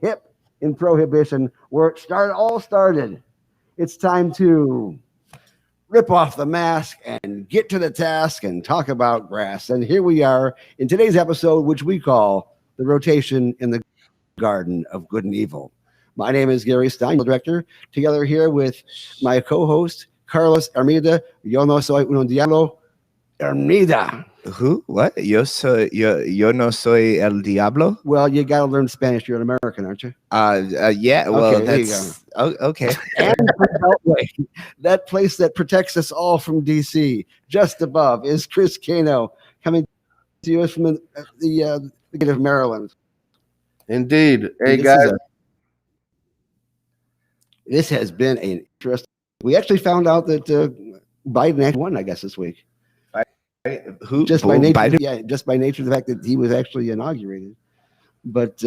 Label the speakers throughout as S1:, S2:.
S1: hip in prohibition, where all started. It's time to rip off the mask and get to the task and talk about grass. And here we are in today's episode, which we call The Rotation in the Garden of Good and Evil. My name is Gary Stein, director, together here with my co-host, Carlos Armida. Yo no soy un diablo. Armida.
S2: Who? What? Yo no soy el diablo?
S1: Well, you got to learn Spanish. You're an American, aren't you?
S2: Yeah. Well,
S1: okay,
S2: that's okay.
S1: And Beltway, that place that protects us all from DC, just above is Chris Cano, coming to us from the state of Maryland.
S3: Indeed. Hey, guys.
S1: This has been an interesting. We actually found out that Biden actually won, I guess, this week.
S2: Who?
S1: Just by nature,
S2: Biden?
S1: yeah, just by nature of the fact that he was actually inaugurated. But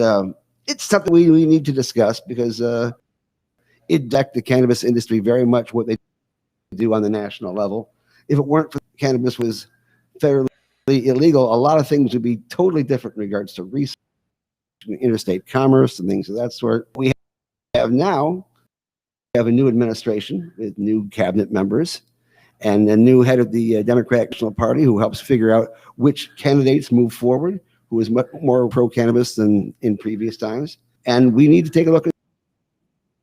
S1: it's something we need to discuss because it decked the cannabis industry very much what they do on the national level. If it weren't for cannabis was fairly illegal, a lot of things would be totally different in regards to research, interstate commerce, and things of that sort. We have now a new administration with new cabinet members and a new head of the Democratic National Party who helps figure out which candidates move forward, who is much more pro-cannabis than in previous times. And we need to take a look and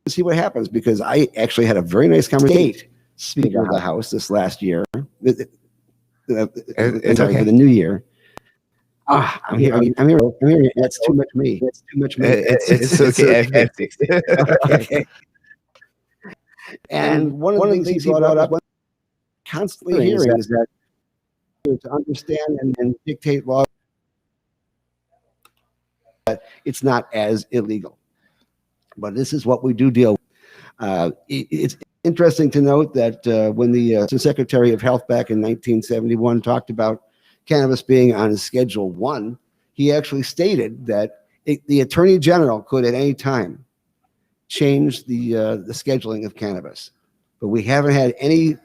S1: see what happens, because I actually had a very nice conversation with Speaker of the House this last year, for the new year. I'm hearing. That's too much me. That's too much me.
S2: It's okay.
S1: Okay. And one of the things he brought up, constantly hearing, is that to understand and dictate law, it's not as illegal. But this is what we do deal with. It's interesting to note that when the Secretary of Health back in 1971 talked about cannabis being on Schedule 1, he actually stated that the Attorney General could at any time change the scheduling of cannabis. But we haven't had any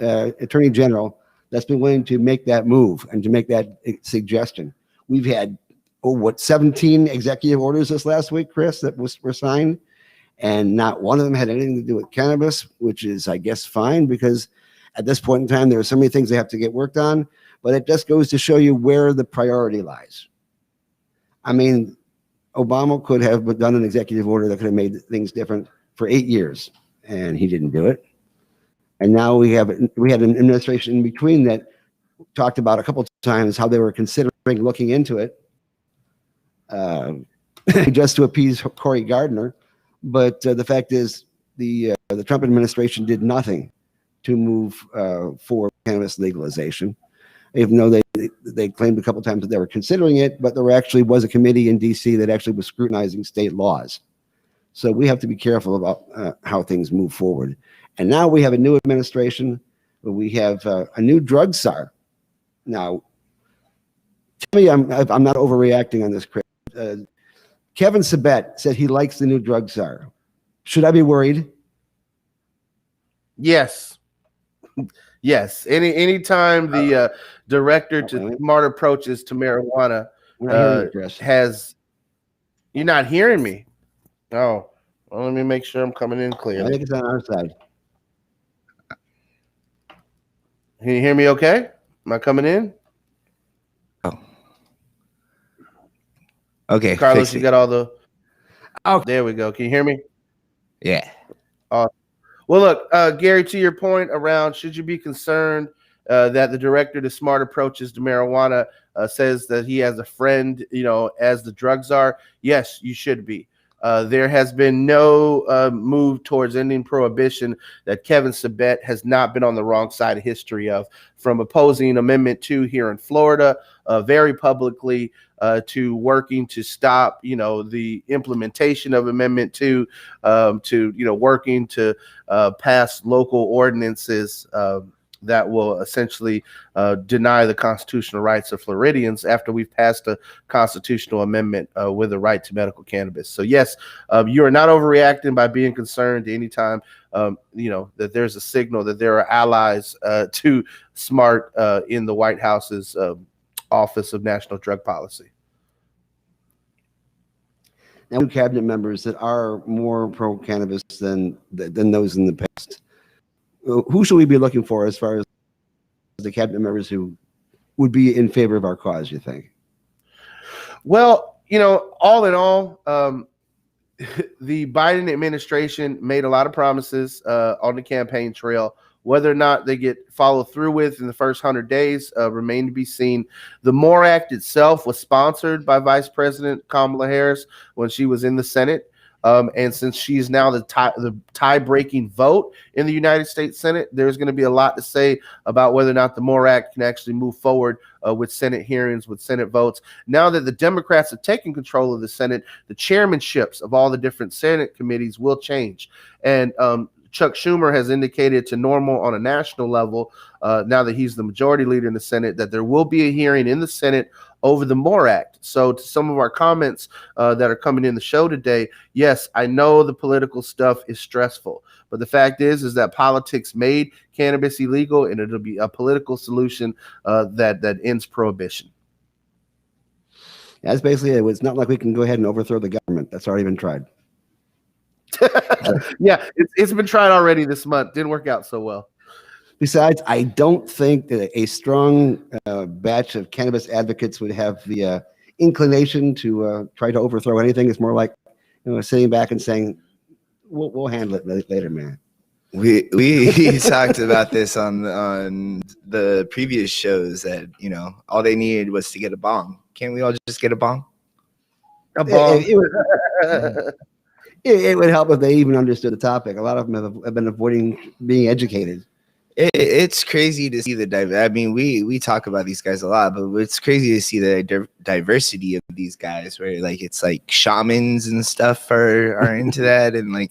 S1: Attorney General that's been willing to make that move and to make that suggestion. We've had 17 executive orders this last week, Chris, that were signed, and not one of them had anything to do with cannabis, which is, I guess, fine, because at this point in time, there are so many things that have to get worked on, but it just goes to show you where the priority lies. I mean, Obama could have done an executive order that could have made things different for 8 years, and he didn't do it. And now we had an administration in between that talked about a couple of times how they were considering looking into it, just to appease Cory Gardner. But the fact is, the Trump administration did nothing to move for cannabis legalization, even though they claimed a couple of times that they were considering it. But there actually was a committee in D.C. that actually was scrutinizing state laws. So we have to be careful about how things move forward. And now we have a new administration. We have a new drug czar. Now, tell me I'm not overreacting on this, Chris. Kevin Sabet said he likes the new drug czar. Should I be worried?
S3: Yes. Yes. Anytime the director to smart approaches to marijuana has. You're not hearing me. Oh, well, let me make sure I'm coming in clear.
S1: I think it's on our side.
S3: Can you hear me okay? Am I coming in?
S2: Oh. Okay.
S3: Carlos, you got all the... Oh, there we go. Can you hear me?
S2: Yeah.
S3: Well, look, Gary, to your point around should you be concerned that the director to smart approaches to marijuana says that he has a friend, as the drug czar? Yes, you should be. There has been no move towards ending prohibition that Kevin Sabet has not been on the wrong side of history of, from opposing Amendment 2 here in Florida very publicly to working to stop, the implementation of Amendment 2 to, working to pass local ordinances that will essentially deny the constitutional rights of Floridians after we've passed a constitutional amendment with the right to medical cannabis. So yes, you are not overreacting by being concerned anytime, that there's a signal that there are allies to SMART in the White House's Office of National Drug Policy.
S1: now cabinet members that are more pro-cannabis than those in the past. Who should we be looking for as far as the cabinet members who would be in favor of our cause, you think?
S3: Well, you know, all in all, the Biden administration made a lot of promises on the campaign trail. Whether or not they get followed through with in the first 100 days remain to be seen. The MORE Act itself was sponsored by Vice President Kamala Harris when she was in the Senate. And since she's now the tie-breaking vote in the United States Senate, there's going to be a lot to say about whether or not the MORE Act can actually move forward with Senate hearings, with Senate votes. Now that the Democrats have taken control of the Senate, the chairmanships of all the different Senate committees will change. And Chuck Schumer has indicated to Normal on a national level, now that he's the majority leader in the Senate, that there will be a hearing in the Senate over the MORE Act. So to some of our comments that are coming in the show today, yes, I know the political stuff is stressful, but the fact is that politics made cannabis illegal, and it'll be a political solution that ends prohibition.
S1: That's basically it. It's not like we can go ahead and overthrow the government. That's already been tried.
S3: Yeah, it's been tried already this month. Didn't work out so well.
S1: Besides, I don't think that a strong batch of cannabis advocates would have the inclination to try to overthrow anything. It's more like, sitting back and saying, "We'll handle it later, man."
S2: We talked about this on the previous shows that all they needed was to get a bong. Can't we all just get a bong?
S3: A bong.
S1: It would help if they even understood the topic. A lot of them have been avoiding being educated.
S2: It's crazy to see I mean, we talk about these guys a lot, but it's crazy to see the diversity of these guys, where it's like shamans and stuff are into that, and I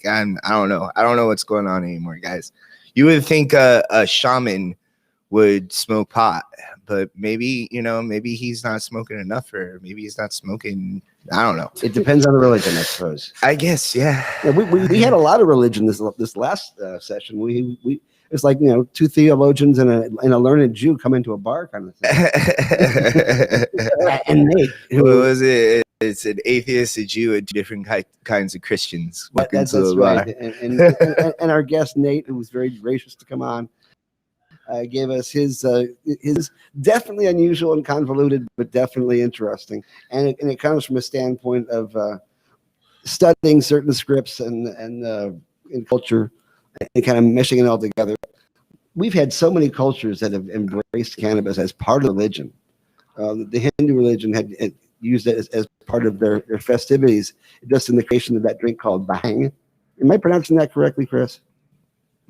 S2: don't know what's going on anymore, guys. You would think a shaman would smoke pot, but maybe he's not smoking enough, or maybe he's not smoking. I don't know.
S1: It depends on the religion, I suppose.
S2: I guess, yeah.
S1: We had a lot of religion this last session. We it's like two theologians and a learned Jew come into a bar kind of thing. And Nate,
S2: what was it? It's an atheist, a Jew, and different kinds of Christians.
S1: That's right. And our guest Nate, who was very gracious to come on, gave us his definitely unusual and convoluted, but definitely interesting. And it comes from a standpoint of studying certain scripts and in culture and kind of meshing it all together. We've had so many cultures that have embraced cannabis as part of religion. The Hindu religion had used it as part of their festivities, just in the creation of that drink called bhang. Am I pronouncing that correctly, Chris?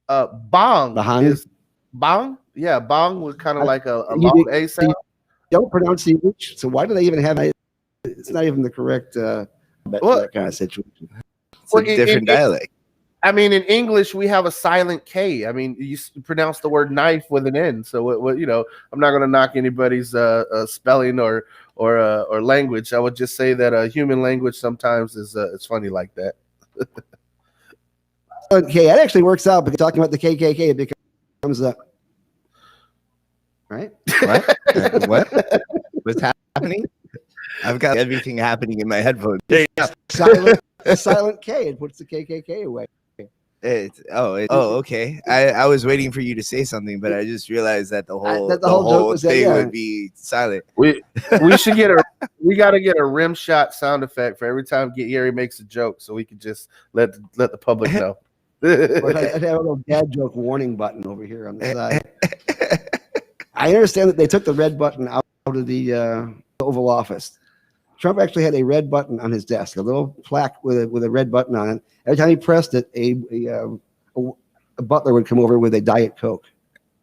S3: Bong.
S1: Bhang?
S3: Is bong? Yeah, bong was kind of like a long A sound.
S1: Don't pronounce the English, so why do they even have it? It's not even the correct that kind of situation.
S2: It's a different dialect.
S3: I mean, in English, we have a silent K. I mean, you pronounce the word knife with an N. So, I'm not going to knock anybody's spelling or language. I would just say that human language sometimes is it's funny like that.
S1: Okay, it actually works out because talking about the KKK, it becomes right.
S2: What? What's happening? I've got everything happening in my headphones.
S1: Silent K. It puts the KKK away.
S2: Okay. I was waiting for you to say something, but I just realized that the whole thing would be silent.
S3: We got to get a rim shot sound effect for every time Gary makes a joke, so we can just let the public know.
S1: I'd have a little dad joke warning button over here on the side. I understand that they took the red button out of the Oval Office. Trump actually had a red button on his desk, a little plaque with a red button on it. Every time he pressed it, a butler would come over with a Diet Coke.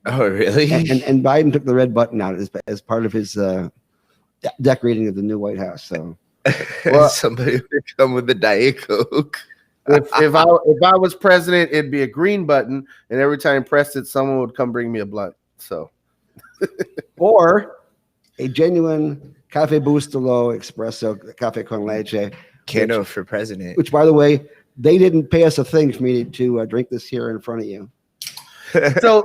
S2: Oh, really?
S1: And Biden took the red button out as part of his decorating of the new White House. So,
S2: somebody would come with the Diet Coke.
S3: If I was president, it'd be a green button, and every time I pressed it, someone would come bring me a blunt. So,
S1: or a genuine Cafe Bustelo Espresso Cafe con Leche.
S2: Cano for president.
S1: Which, by the way, they didn't pay us a thing for me to drink this here in front of you.
S3: So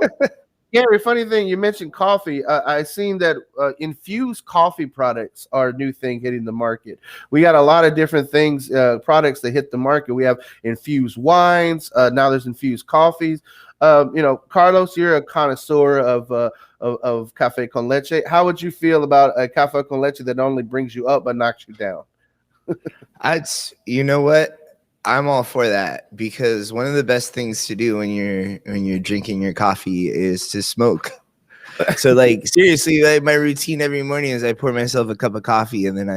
S3: Gary, funny thing, you mentioned coffee. I seen that infused coffee products are a new thing hitting the market. We got a lot of different things, products that hit the market. We have infused wines. Now there's infused coffees. Carlos, you're a connoisseur of cafe con leche. How would you feel about a cafe con leche that not only brings you up but knocks you down?
S2: You know what? I'm all for that, because one of the best things to do when you're drinking your coffee is to smoke. So like seriously, like my routine every morning is I pour myself a cup of coffee and then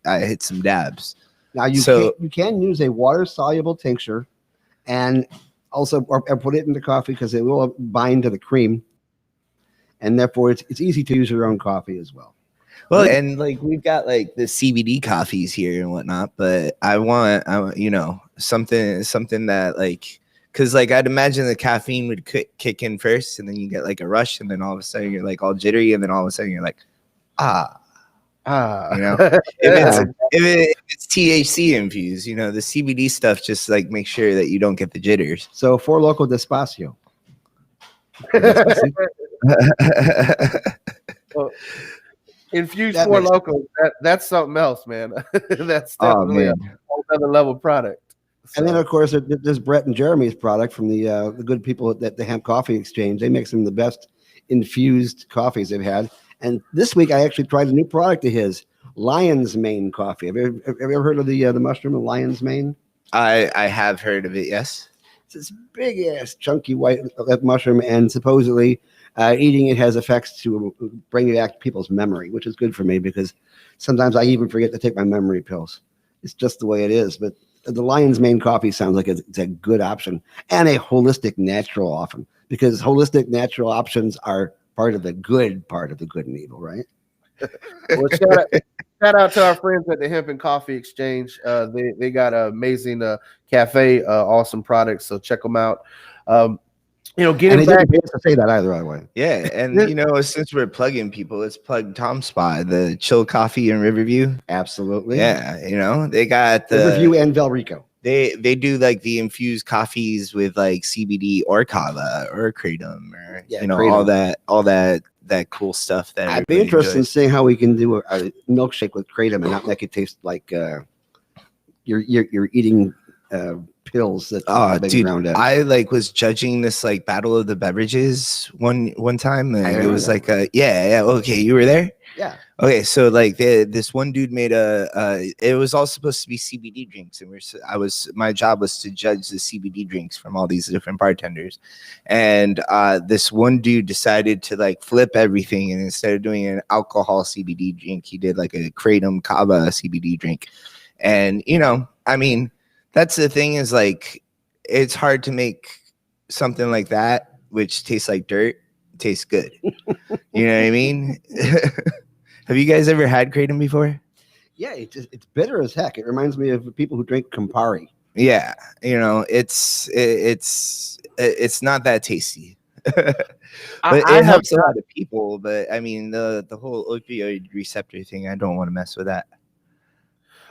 S2: I hit some dabs.
S1: Now you can use a water soluble tincture, and also or put it into coffee because it will bind to the cream, and therefore it's easy to use your own coffee as well.
S2: Well, and like we've got like the CBD coffees here and whatnot, but I want something that like, because like I'd imagine the caffeine would kick in first, and then you get like a rush, and then all of a sudden you're like all jittery, and then all of a sudden you're like, if it's THC infused, the CBD stuff just like make sure that you don't get the jitters.
S1: So for local despacio.
S3: Well, infused for local, that's something else, man. That's definitely a whole other level product.
S1: So. And then of course there's Brett and Jeremy's product from the good people at the Hemp Coffee Exchange. They make some of the best infused coffees they've had. And this week I actually tried a new product of his, Lion's Mane coffee. Have you ever heard of the mushroom, the Lion's Mane?
S2: I have heard of it. Yes.
S1: It's this big ass chunky white mushroom, and supposedly eating it has effects to bring back people's memory, which is good for me because sometimes I even forget to take my memory pills. It's just the way it is. But the Lion's Mane coffee sounds like it's a good option, and a holistic natural often, because holistic natural options are part of the good and evil, right?
S3: Well, shout out to our friends at the Hemp and Coffee Exchange. They got an amazing cafe, awesome products. So check them out. Getting back
S1: to say that either, by the way.
S2: Yeah, and since we're plugging people, let's plug Tom Spa, the Chill Coffee in Riverview.
S1: Absolutely.
S2: Yeah, they got the
S1: Riverview and Valrico.
S2: They do like the infused coffees with like CBD or kava or kratom or kratom. all that cool stuff. That
S1: I'd be interested in seeing how we can do a milkshake with kratom and not make it taste like you're eating pills that ground up.
S2: I was judging this like battle of the beverages one time, and it was like okay, you were there.
S1: Yeah.
S2: Okay, so like this one dude made it was all supposed to be CBD drinks, and my job was to judge the CBD drinks from all these different bartenders, and this one dude decided to like flip everything, and instead of doing an alcohol CBD drink, he did like a kratom kava CBD drink, and that's the thing is like it's hard to make something like that which tastes like dirt tastes good. You know what I mean? Have you guys ever had kratom before?
S1: Yeah, it's bitter as heck. It reminds me of people who drink Campari.
S2: Yeah, it's not that tasty. But it helps a lot of people. But I mean, the whole opioid receptor thing, I don't want to mess with that.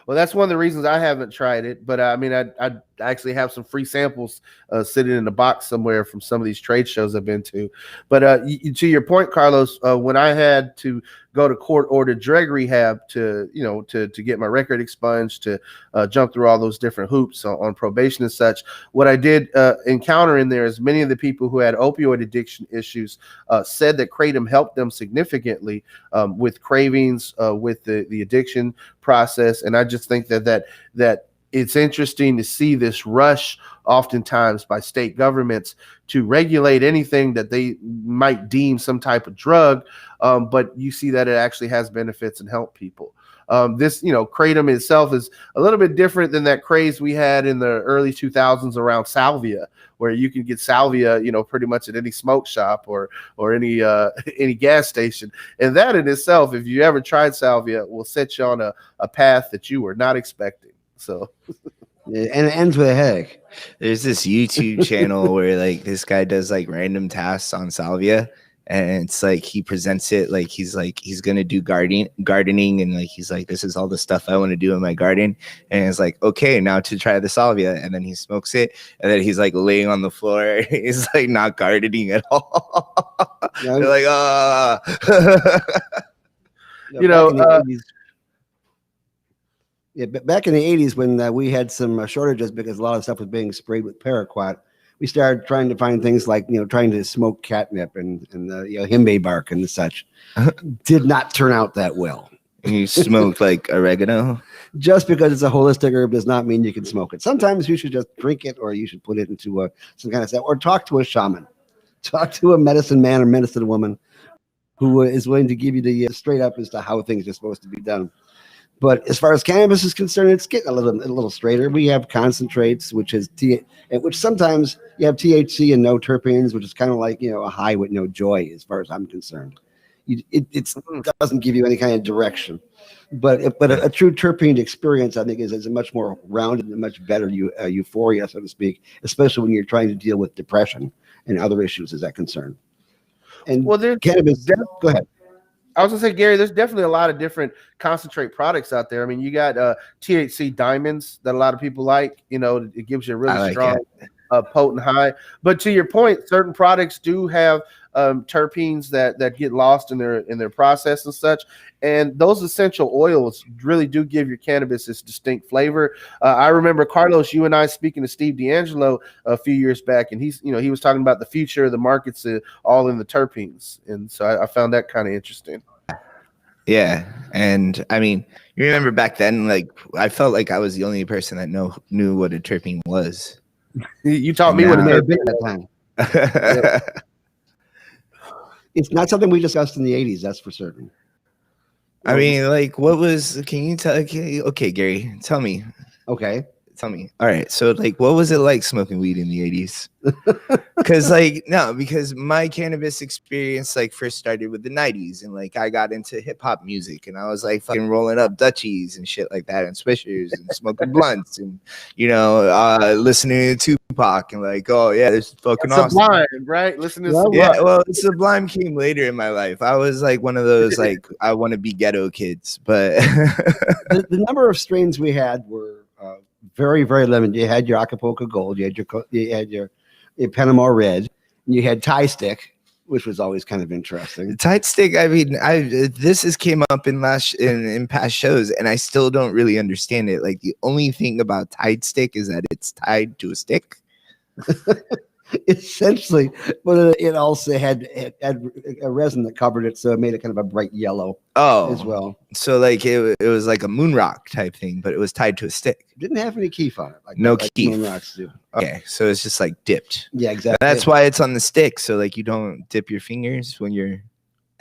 S3: Well, that's one of the reasons I haven't tried it. But I mean, I actually have some free samples sitting in a box somewhere from some of these trade shows I've been to. But to your point, Carlos, when I had to go to court-ordered drug rehab to get my record expunged, to jump through all those different hoops on probation and such, what I did encounter in there is many of the people who had opioid addiction issues said that kratom helped them significantly with cravings, with the addiction process. And I just think that it's interesting to see this rush oftentimes by state governments to regulate anything that they might deem some type of drug. But you see that it actually has benefits and help people. This, kratom itself is a little bit different than that craze we had in the early 2000s around salvia, where you can get salvia, pretty much at any smoke shop or any gas station. And that in itself, if you ever tried salvia, will set you on a path that you were not expecting. So,
S1: and it ends with a headache.
S2: There's this YouTube channel where like this guy does like random tasks on salvia, and it's like he presents it like he's gonna do gardening, and like he's like, this is all the stuff I want to do in my garden, and it's like, okay, now to try the salvia, and then he smokes it, and then he's like laying on the floor. He's like not gardening at all.
S1: Yeah.
S2: They're like,
S3: You know,
S1: back in the 80s, back in the 80s when we had some shortages because a lot of stuff was being sprayed with paraquat, we started trying to find things like, trying to smoke catnip and himbe bark and such. Did not turn out that well.
S2: you smoked like oregano.
S1: Just because it's a holistic herb does not mean you can smoke it. Sometimes you should just drink it, or you should put it into some kind of stuff, or talk to a shaman, talk to a medicine man or medicine woman who is willing to give you the straight up as to how things are supposed to be done. But as far as cannabis is concerned, it's getting a little straighter. We have concentrates, which sometimes you have THC and no terpenes, which is kind of like a high with no joy, as far as I'm concerned. It doesn't give you any kind of direction. But a true terpene experience, I think, is a much more rounded and much better euphoria, so to speak, especially when you're trying to deal with depression and other issues as that concerned. And
S3: there's
S1: cannabis. Go ahead.
S3: I was gonna say, Gary, there's definitely a lot of different concentrate products out there. I mean, you got THC diamonds that a lot of people like. It gives you a really strong, potent high. But to your point, certain products do have terpenes that get lost in their process and such. And those essential oils really do give your cannabis its distinct flavor. I remember, Carlos, you and I speaking to Steve D'Angelo a few years back, and he was talking about the future of the markets all in the terpenes. And so I found that kind of interesting.
S2: Yeah. And I mean, you remember back then, like I felt like I was the only person that knew what a terpene was.
S3: You taught me what it
S1: may
S3: may
S1: have been at that time. It's not something we discussed in the 80s, that's for certain.
S2: I mean, like, can you tell? Okay, Gary, tell me.
S1: Okay.
S2: Tell me. All right. So, like, what was it like smoking weed in the 80s? Because my cannabis experience, like, first started with the 90s. And, like, I got into hip hop music. And I was, like, fucking rolling up Dutchies and shit like that. And Swishers and smoking blunts. And, listening to Tupac. And, like, oh, yeah, this is fucking awesome.
S3: Sublime, right? Listening to Sublime.
S2: Yeah, well, Sublime came later in my life. I was, like, one of those, like, I want to be ghetto kids. But
S1: the number of strains we had were very, very limited. You had your Acapulco Gold, you had your Panama Red, and you had Thai Stick, which was always kind of interesting.
S2: Thai Stick, I mean, this has came up in past shows, and I still don't really understand it. Like, the only thing about Thai Stick is that it's tied to a stick.
S1: Essentially, but it also had a resin that covered it, so it made it kind of a bright yellow. As well.
S2: So like it was like a moon rock type thing, but it was tied to a stick.
S1: It didn't have any keef on it.
S2: Like keef.
S1: Moon rocks do.
S2: Okay, so it's just like dipped.
S1: Yeah, exactly.
S2: And that's why it's on the stick, so like you don't dip your fingers when you're.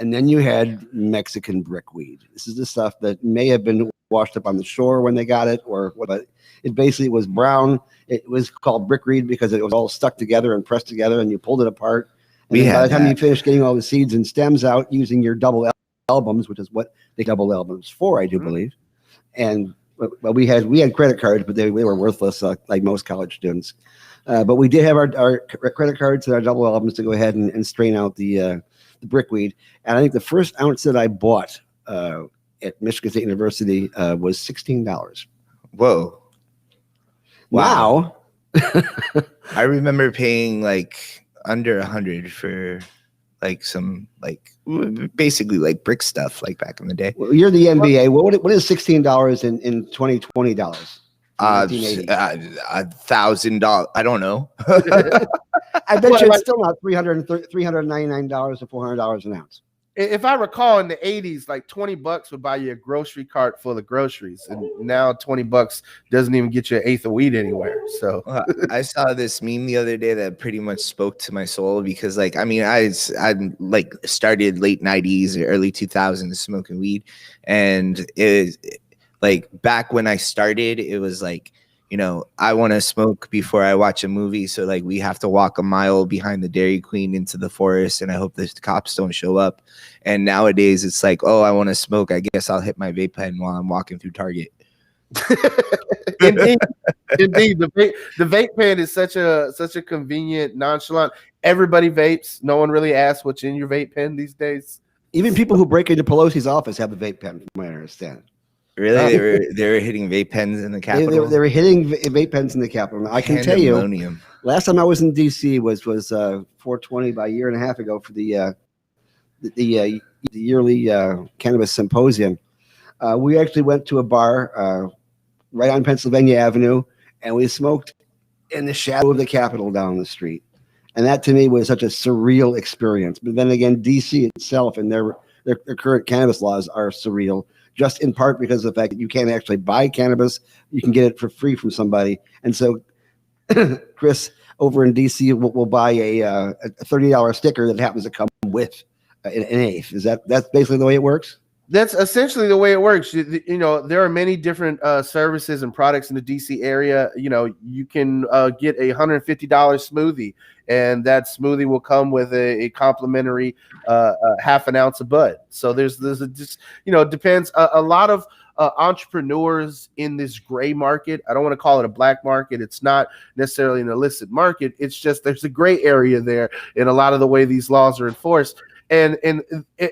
S1: And then you had Mexican brickweed. This is the stuff that may have been washed up on the shore when they got it, but it basically was brown. It was called brickweed because it was all stuck together and pressed together, and you pulled it apart. And by the time you finished getting all the seeds and stems out using your double albums, which is what they double albums for, I do believe. And well, we had credit cards, but they were worthless, like most college students. But we did have our credit cards and our double albums to go ahead and strain out the brickweed. And I think the first ounce that I bought at Michigan State University was $16.
S2: Whoa!
S1: Wow!
S2: I remember paying like under 100 for like some like basically like brick stuff like back in the day.
S1: Well, you're the NBA. What is $16 in 2020 dollars?
S2: $1,000. I don't know.
S1: I bet you it's still not $399 to $400 an ounce.
S3: If I recall, in the 80s, like $20 would buy you a grocery cart full of groceries, and now $20 doesn't even get you an eighth of weed anywhere. So
S2: I saw this meme the other day that pretty much spoke to my soul because, like, I mean, I like started late 90s or early 2000s smoking weed, and like back when I started, it was like, you know, I want to smoke before I watch a movie. So like we have to walk a mile behind the Dairy Queen into the forest, and I hope the cops don't show up. And nowadays it's like, oh, I want to smoke. I guess I'll hit my vape pen while I'm walking through Target.
S3: Indeed, indeed. The vape pen is such a convenient, nonchalant. Everybody vapes. No one really asks what's in your vape pen these days.
S1: Even people who break into Pelosi's office have a vape pen, from what I understand.
S2: Really, they were hitting vape pens in the Capitol.
S1: They were hitting vape pens in the Capitol. I can tell you,
S2: Pandemonium.
S1: last time I was in D.C. was 420 about a year and a half ago for the yearly cannabis symposium. We actually went to a bar right on Pennsylvania Avenue, and we smoked in the shadow of the Capitol down the street. And that to me was such a surreal experience. But then again, DC itself and their current cannabis laws are surreal, just in part because of the fact that you can't actually buy cannabis. You can get it for free from somebody. And so Chris over in DC will buy a $30 sticker that happens to come with an eighth. That's basically the way it works?
S3: That's essentially the way it works. You know, there are many different services and products in the DC area. You know, you can get a $150 smoothie, and that smoothie will come with a complimentary half an ounce of bud. So there's just, you know, it depends. A lot of entrepreneurs in this gray market. I don't want to call it a black market. It's not necessarily an illicit market. It's just there's a gray area there in a lot of the way these laws are enforced. And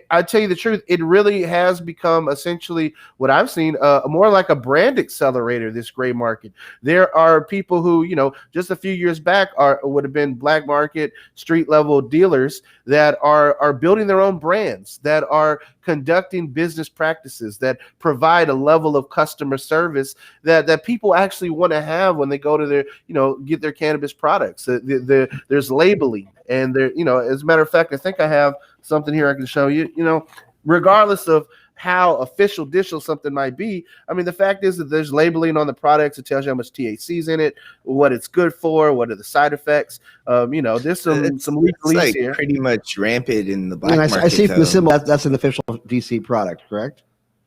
S3: I tell you the truth, it really has become essentially what I've seen more like a brand accelerator, this gray market. There are people who, you know, just a few years back would have been black market street level dealers that are building their own brands, that are conducting business practices, that provide a level of customer service that people actually want to have when they go to their, you know, get their cannabis products. There's labeling, and there, you know, as a matter of fact, I think I have something here I can show you. You know, regardless of how official something might be, I mean, the fact is that there's labeling on the products. It tells you how much THC is in it, what it's good for, what are the side effects. You know, there's some legalese
S2: like
S3: here.
S2: Pretty much rampant in the black market.
S1: I see from the symbol that's an official DC product, correct?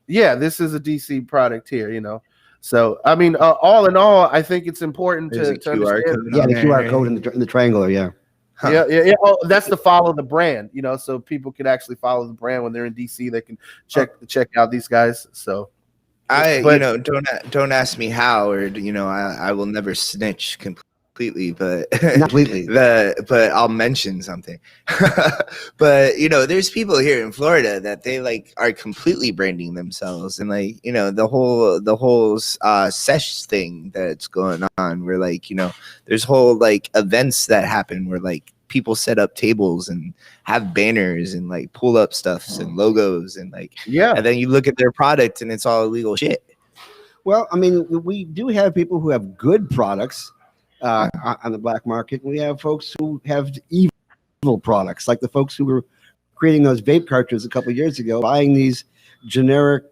S3: Yeah, this is a DC product here. You know, so I mean, all in all, I think it's important to understand.
S1: Yeah, the QR code in the triangular. Yeah.
S3: Huh. Yeah. Oh, that's to follow the brand, you know, so people can actually follow the brand when they're in DC. They can check out these guys. So,
S2: you know, don't ask me how, or you know, I will never snitch completely, but
S1: Not completely.
S2: but I'll mention something. But you know, there's people here in Florida that they like are completely branding themselves, and like, you know, the whole sesh thing that's going on, where like, you know, there's whole like events that happen where like people set up tables and have banners and like pull up stuffs and logos and like,
S3: yeah,
S2: and then you look at their product and it's all illegal shit.
S1: Well, I mean, we do have people who have good products on the black market. We have folks who have evil products, like the folks who were creating those vape cartridges a couple of years ago, buying these generic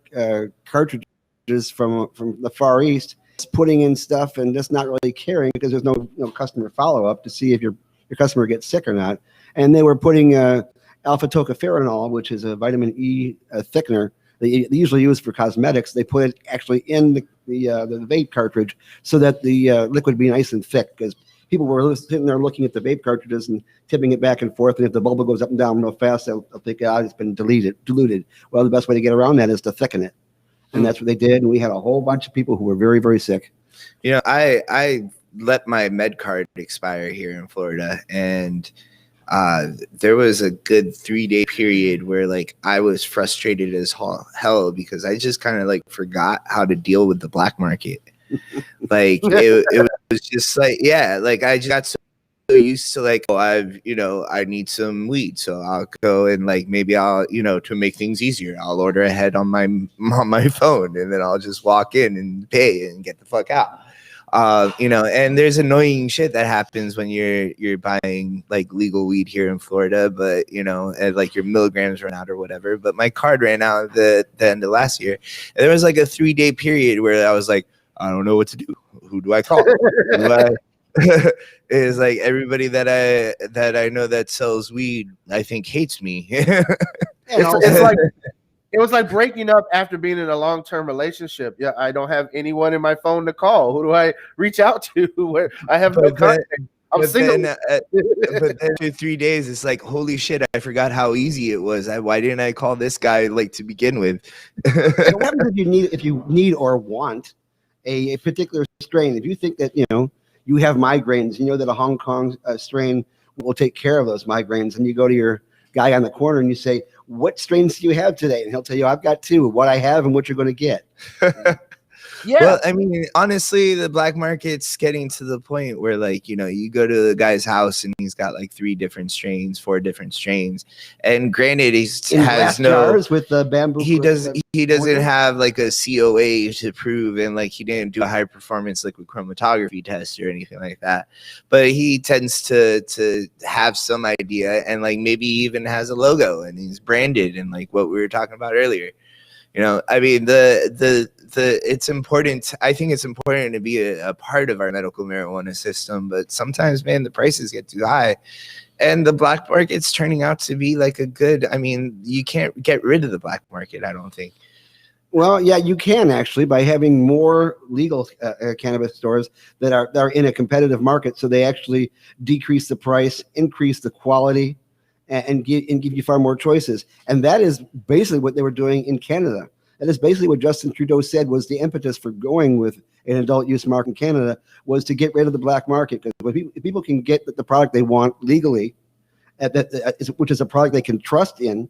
S1: cartridges from the Far East, putting in stuff and just not really caring because there's no customer follow-up to see if your customer gets sick or not. And they were putting alpha tocopherol, which is a vitamin E thickener. They usually use for cosmetics. They put it actually in the vape cartridge so that the liquid would be nice and thick, because people were sitting there looking at the vape cartridges and tipping it back and forth. And if the bubble goes up and down real fast, they'll think, it's been diluted. Well, the best way to get around that is to thicken it. And that's what they did. And we had a whole bunch of people who were very, very sick.
S2: You know, I let my med card expire here in Florida, and there was a good 3-day period where like I was frustrated as hell because I just kind of like forgot how to deal with the black market. Like it was just like, yeah, like I just got so used to like, I need some weed, so I'll go and like maybe I'll, you know, to make things easier, I'll order ahead on my phone, and then I'll just walk in and pay and get the fuck out. You know, and there's annoying shit that happens when you're buying like legal weed here in Florida, but you know, and like your milligrams run out or whatever. But my card ran out at the end of last year, and there was like a 3-day period where I was like, I don't know what to do. Who do I call? It's like everybody that I know that sells weed, I think, hates me.
S3: It's like it was like breaking up after being in a long-term relationship. Yeah, I don't have anyone in my phone to call. Who do I reach out to? Where I have no contact. I'm single.
S2: But then after 3 days, it's like, holy shit, I forgot how easy it was. Why didn't I call this guy like to begin with?
S1: What happens if you need or want a particular strain, if you think that, you have migraines, that a Hong Kong strain will take care of those migraines, and you go to your guy on the corner and you say, what strains do you have today? And he'll tell you, I've got two, what I have and what you're going to get.
S3: Yeah.
S2: Well, I mean, honestly, the black market's getting to the point where, like, you go to the guy's house and he's got like 3 different strains, 4 different strains. And granted, he
S1: In
S2: has
S1: glass
S2: no,
S1: jars with the bamboo.
S2: he doesn't
S1: mortar.
S2: have like a COA to prove, and like he didn't do a high performance liquid chromatography test or anything like that. But he tends to have some idea, and like maybe even has a logo and he's branded, and like what we were talking about earlier. I mean, it's important. I think it's important to be a part of our medical marijuana system, but sometimes, man, the prices get too high, and the black market's turning out to be like a good. I mean, you can't get rid of the black market, I don't think.
S1: Well, yeah, you can actually, by having more legal cannabis stores that are in a competitive market, so they actually decrease the price, increase the quality, and give you far more choices. And that is basically what they were doing in Canada. That is basically what Justin Trudeau said was the impetus for going with an adult use market in Canada, was to get rid of the black market. Because when people can get the product they want legally, which is a product they can trust in,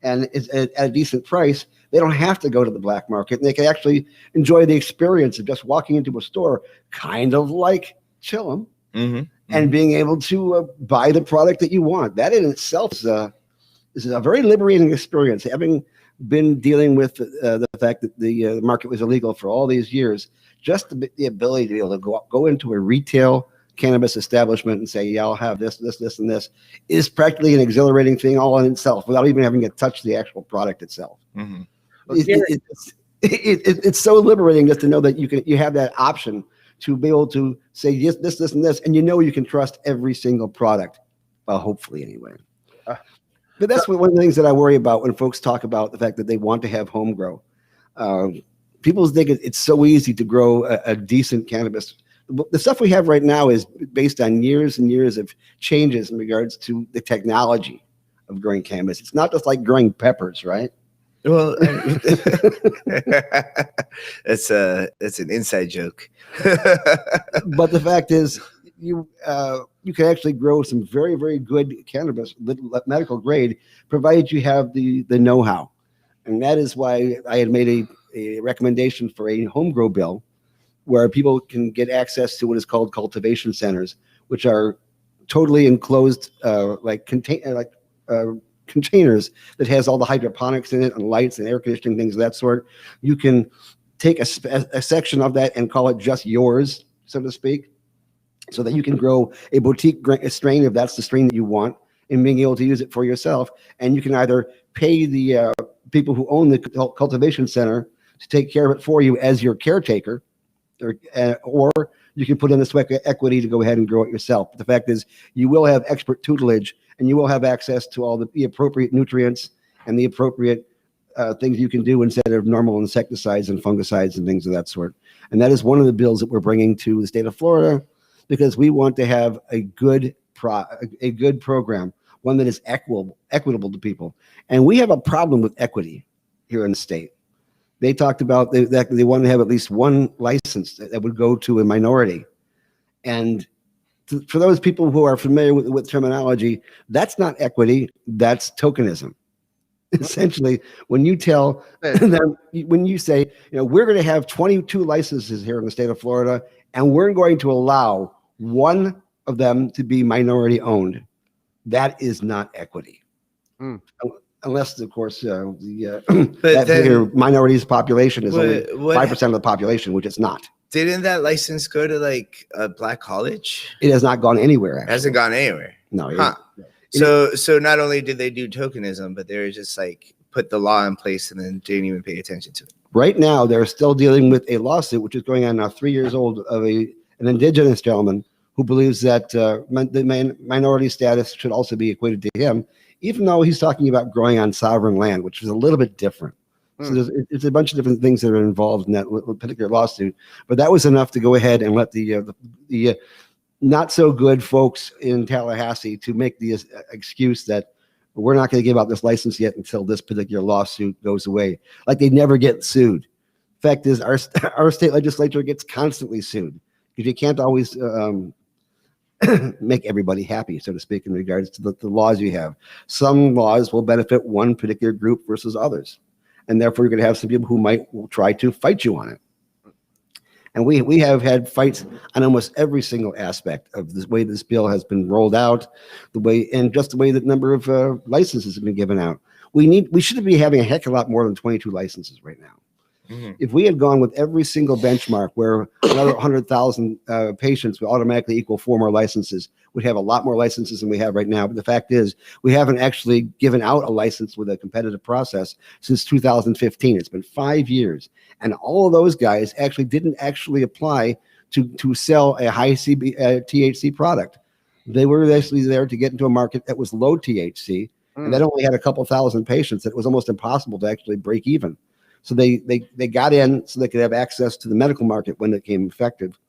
S1: and is at a decent price, they don't have to go to the black market, and they can actually enjoy the experience of just walking into a store, kind of like Chillum, and being able to buy the product that you want. That in itself is a very liberating experience. Having been dealing with the fact that the market was illegal for all these years, just the ability to be able to go into a retail cannabis establishment and say, yeah, I'll have this, and this, is practically an exhilarating thing all in itself, without even having to touch the actual product itself. It's so liberating just to know that you have that option to be able to say yes, this, and this, and you can trust every single product. Well, hopefully anyway. But that's one of the things that I worry about when folks talk about the fact that they want to have home grow. People think it's so easy to grow a decent cannabis. The stuff we have right now is based on years and years of changes in regards to the technology of growing cannabis. It's not just like growing peppers, right?
S2: Well, that's an inside joke.
S1: But the fact is, you can actually grow some very, very good cannabis, medical grade, provided you have the know-how. And that is why I had made a recommendation for a home grow bill, where people can get access to what is called cultivation centers, which are totally enclosed, containers that has all the hydroponics in it and lights and air conditioning, things of that sort. You can take a section of that and call it just yours, so to speak, so that you can grow a boutique strain if that's the strain that you want, and being able to use it for yourself. And you can either pay the people who own the cultivation center to take care of it for you as your caretaker, or you can put in the sweat equity to go ahead and grow it yourself. But the fact is, you will have expert tutelage, and you will have access to all the appropriate nutrients and the appropriate things you can do instead of normal insecticides and fungicides and things of that sort. And that is one of the bills that we're bringing to the state of Florida, because we want to have a good program, one that is equitable to people. And we have a problem with equity here in the state. They talked about that they want to have at least one license that would go to a minority. And for those people who are familiar with terminology, that's not equity, that's tokenism. Essentially, when you tell them, when you say, we're going to have 22 licenses here in the state of Florida, and we're going to allow one of them to be minority owned, that is not equity. Unless, of course, the minorities population is only 5% of the population, which it's not.
S2: Didn't that license go to like a black college?
S1: It has not gone anywhere. Actually.
S2: It hasn't gone anywhere.
S1: No.
S2: So not only did they do tokenism, but they were just like put the law in place and then didn't even pay attention to it.
S1: Right now, they're still dealing with a lawsuit, which is going on now 3 years old, of an indigenous gentleman who believes that the minority status should also be equated to him, even though he's talking about growing on sovereign land, which is a little bit different. So it's a bunch of different things that are involved in that particular lawsuit. But that was enough to go ahead and let the not so good folks in Tallahassee to make the excuse that we're not going to give out this license yet until this particular lawsuit goes away. Like they never get sued. Fact is, our state legislature gets constantly sued because you can't always make everybody happy, so to speak, in regards to the laws you have. Some laws will benefit one particular group versus others, and therefore you're going to have some people who will try to fight you on it. And we have had fights on almost every single aspect of the way this bill has been rolled out, and just the way that number of licenses have been given out. We should be having a heck of a lot more than 22 licenses right now. If we had gone with every single benchmark where another 100,000 patients would automatically equal 4 more licenses, we'd have a lot more licenses than we have right now. But the fact is, we haven't actually given out a license with a competitive process since 2015. It's been 5 years. And all of those guys didn't apply to sell a high THC product. They were actually there to get into a market that was low THC, and that only had a couple thousand patients. That it was almost impossible to actually break even. So they got in so they could have access to the medical market when it became effective.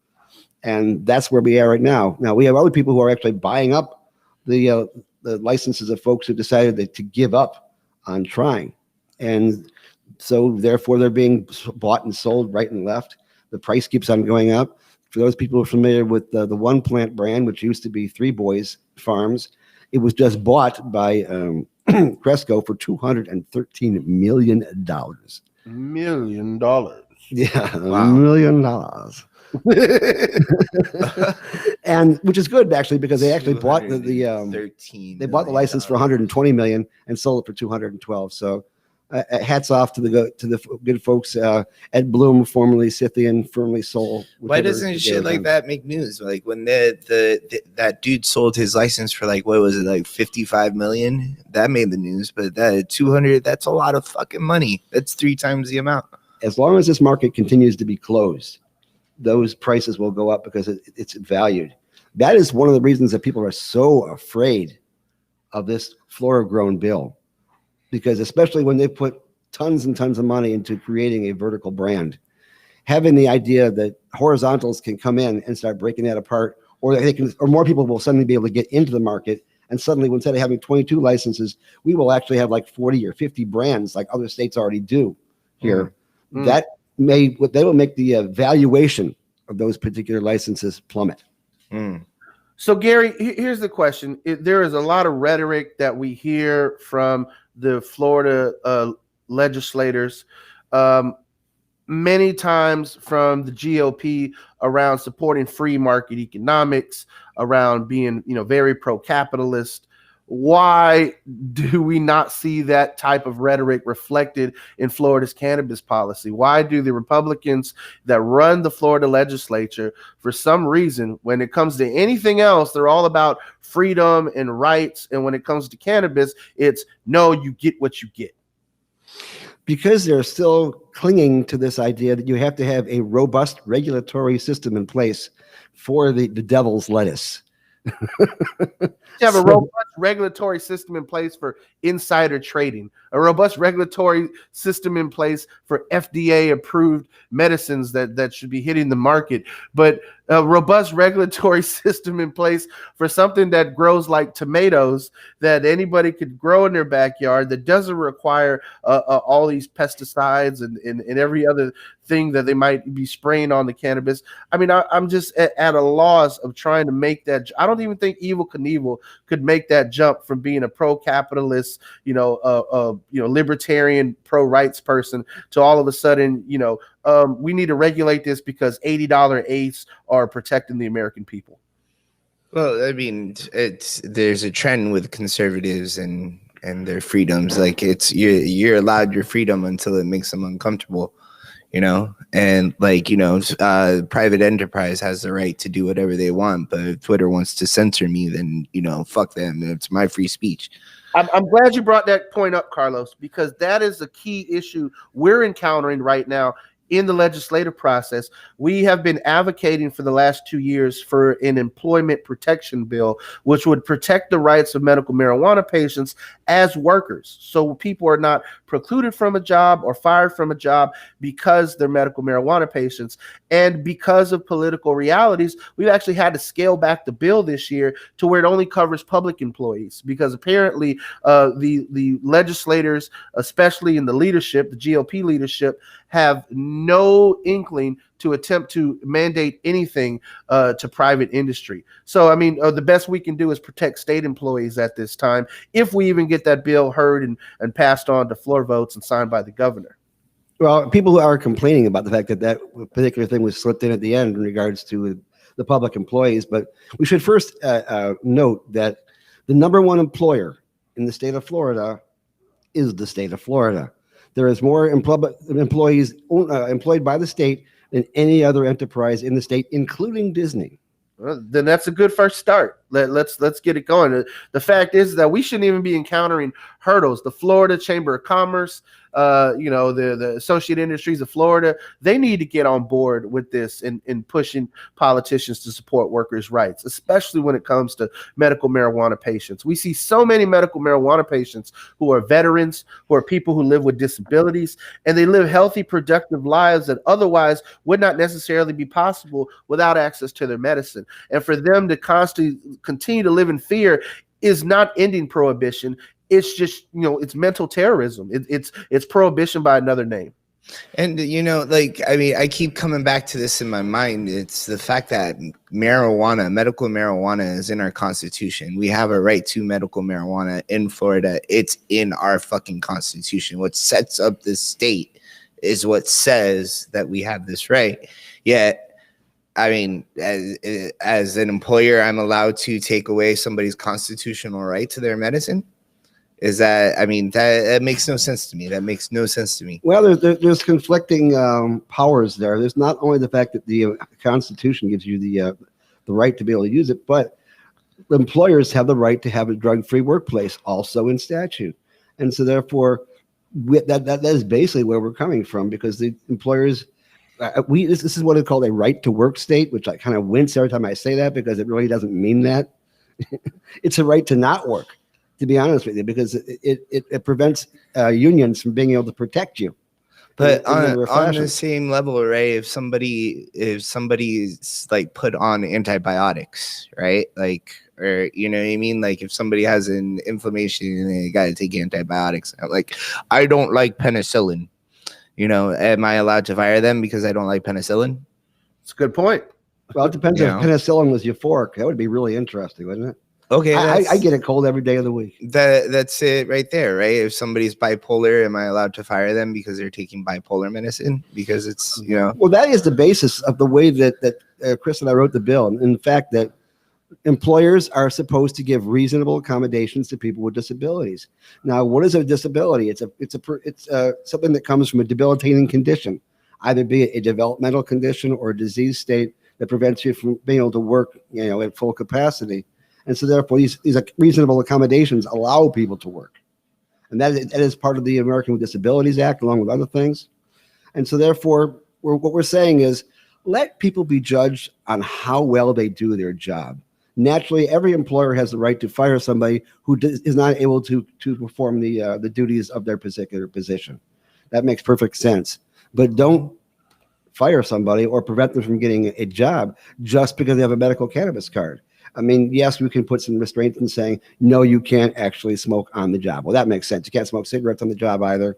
S1: And that's where we are right now. Now, we have other people who are actually buying up the licenses of folks who decided to give up on trying. And so, therefore, they're being bought and sold right and left. The price keeps on going up. For those people who are familiar with the One Plant brand, which used to be Three Boys Farms, it was just bought by Cresco for $213 million.
S3: $1 million.
S1: Yeah,
S2: Wow.
S1: $1 million. And which is good actually, because they actually bought they bought the license for $120 million and sold it for $212. So hats off to the good folks Ed Bloom, formerly Scythian, formerly Soul.
S2: Why doesn't shit like that make news? Like when that dude sold his license for like, what was it, like 55 million? That made the news. But that 200, that's a lot of fucking money. That's 3 times the amount.
S1: As long as this market continues to be closed, those prices will go up because it's valued. That is one of the reasons that people are so afraid of this Flora-grown bill, because especially when they put tons and tons of money into creating a vertical brand, having the idea that horizontals can come in and start breaking that apart, or more people will suddenly be able to get into the market. And suddenly, instead of having 22 licenses, we will actually have like 40 or 50 brands like other states already do here. They will make the valuation of those particular licenses plummet.
S3: So, Gary, here's the question. There is a lot of rhetoric that we hear from the Florida legislators, many times from the GOP, around supporting free market economics, around being, very pro-capitalist. Why do we not see that type of rhetoric reflected in Florida's cannabis policy? Why do the Republicans that run the Florida legislature, for some reason, when it comes to anything else, they're all about freedom and rights, and when it comes to cannabis, it's no, you get what you get?
S1: Because they're still clinging to this idea that you have to have a robust regulatory system in place for the devil's lettuce.
S3: You have a robust regulatory system in place for insider trading, a robust regulatory system in place for FDA approved medicines that should be hitting the market, but a robust regulatory system in place for something that grows like tomatoes that anybody could grow in their backyard, that doesn't require all these pesticides and every other thing that they might be spraying on the cannabis. I mean, I'm just at a loss of trying to make that. I don't even think Evel Knievel could make that jump from being a pro-capitalist, libertarian, pro-rights person to all of a sudden, we need to regulate this because $80 eighths are protecting the American people.
S2: Well, I mean, there's a trend with conservatives and their freedoms. Like you're allowed your freedom until it makes them uncomfortable. And private enterprise has the right to do whatever they want, but if Twitter wants to censor me, then, fuck them. It's my free speech.
S3: I'm glad you brought that point up, Carlos, because that is a key issue we're encountering right now in the legislative process. We have been advocating for the last 2 years for an employment protection bill, which would protect the rights of medical marijuana patients as workers. So people are not precluded from a job or fired from a job because they're medical marijuana patients. And because of political realities, we've actually had to scale back the bill this year to where it only covers public employees, because apparently the legislators, especially in the leadership, the GOP leadership, have no inkling to attempt to mandate anything to private industry. So, I mean, the best we can do is protect state employees at this time, if we even get that bill heard and passed on to floor votes and signed by the governor.
S1: Well, people who are complaining about the fact that that particular thing was slipped in at the end in regards to the public employees, but we should first note that the number one employer in the state of Florida is the state of Florida. There is more employees employed by the state than any other enterprise in the state, including Disney.
S3: Well, then that's a good first start. Let's get it going. The fact is that we shouldn't even be encountering hurdles. The Florida Chamber of Commerce, the Associated Industries of Florida, they need to get on board with this and pushing politicians to support workers' rights, especially when it comes to medical marijuana patients. We see so many medical marijuana patients who are veterans, who are people who live with disabilities, and they live healthy, productive lives that otherwise would not necessarily be possible without access to their medicine. And for them to constantly continue to live in fear is not ending prohibition. It's just, it's mental terrorism. It's prohibition by another name.
S2: And, I keep coming back to this in my mind. It's the fact that medical marijuana is in our Constitution. We have a right to medical marijuana in Florida. It's in our fucking Constitution. What sets up this state is what says that we have this right. Yet, I mean, as an employer, I'm allowed to take away somebody's constitutional right to their medicine. That makes no sense to me. That makes no sense to me.
S1: Well, there's conflicting powers there. There's not only the fact that the Constitution gives you the right to be able to use it, but the employers have the right to have a drug-free workplace, also in statute. And so, therefore, that is basically where we're coming from, because the employers. This is what is called a right to work state, which I kind of wince every time I say that, because it really doesn't mean that. It's a right to not work, to be honest with you, because it prevents unions from being able to protect you.
S2: But on the same level, right? If somebody's like put on antibiotics, right? Like, or you know what I mean? Like if somebody has an inflammation and they got to take antibiotics, like I don't like penicillin. Am I allowed to fire them because I don't like penicillin?
S3: It's a good point.
S1: Well, it depends if penicillin was euphoric. That would be really interesting, wouldn't it?
S2: Okay.
S1: I get a cold every day of the week.
S2: That's it right there, right? If somebody's bipolar, am I allowed to fire them because they're taking bipolar medicine? Because it's,
S1: Well, that is the basis of the way that Chris and I wrote the bill. And in fact, that employers are supposed to give reasonable accommodations to people with disabilities. Now, what is a disability? It's something that comes from a debilitating condition, either be it a developmental condition or a disease state that prevents you from being able to work, at full capacity. And so, therefore, these reasonable accommodations allow people to work, and that is part of the American with Disabilities Act, along with other things. And so, therefore, what we're saying is, let people be judged on how well they do their job. Naturally, every employer has the right to fire somebody who is not able to perform the duties of their particular position. That makes perfect sense. But don't fire somebody or prevent them from getting a job just because they have a medical cannabis card. I mean, yes, we can put some restraints in saying, no, you can't actually smoke on the job. Well, that makes sense. You can't smoke cigarettes on the job either.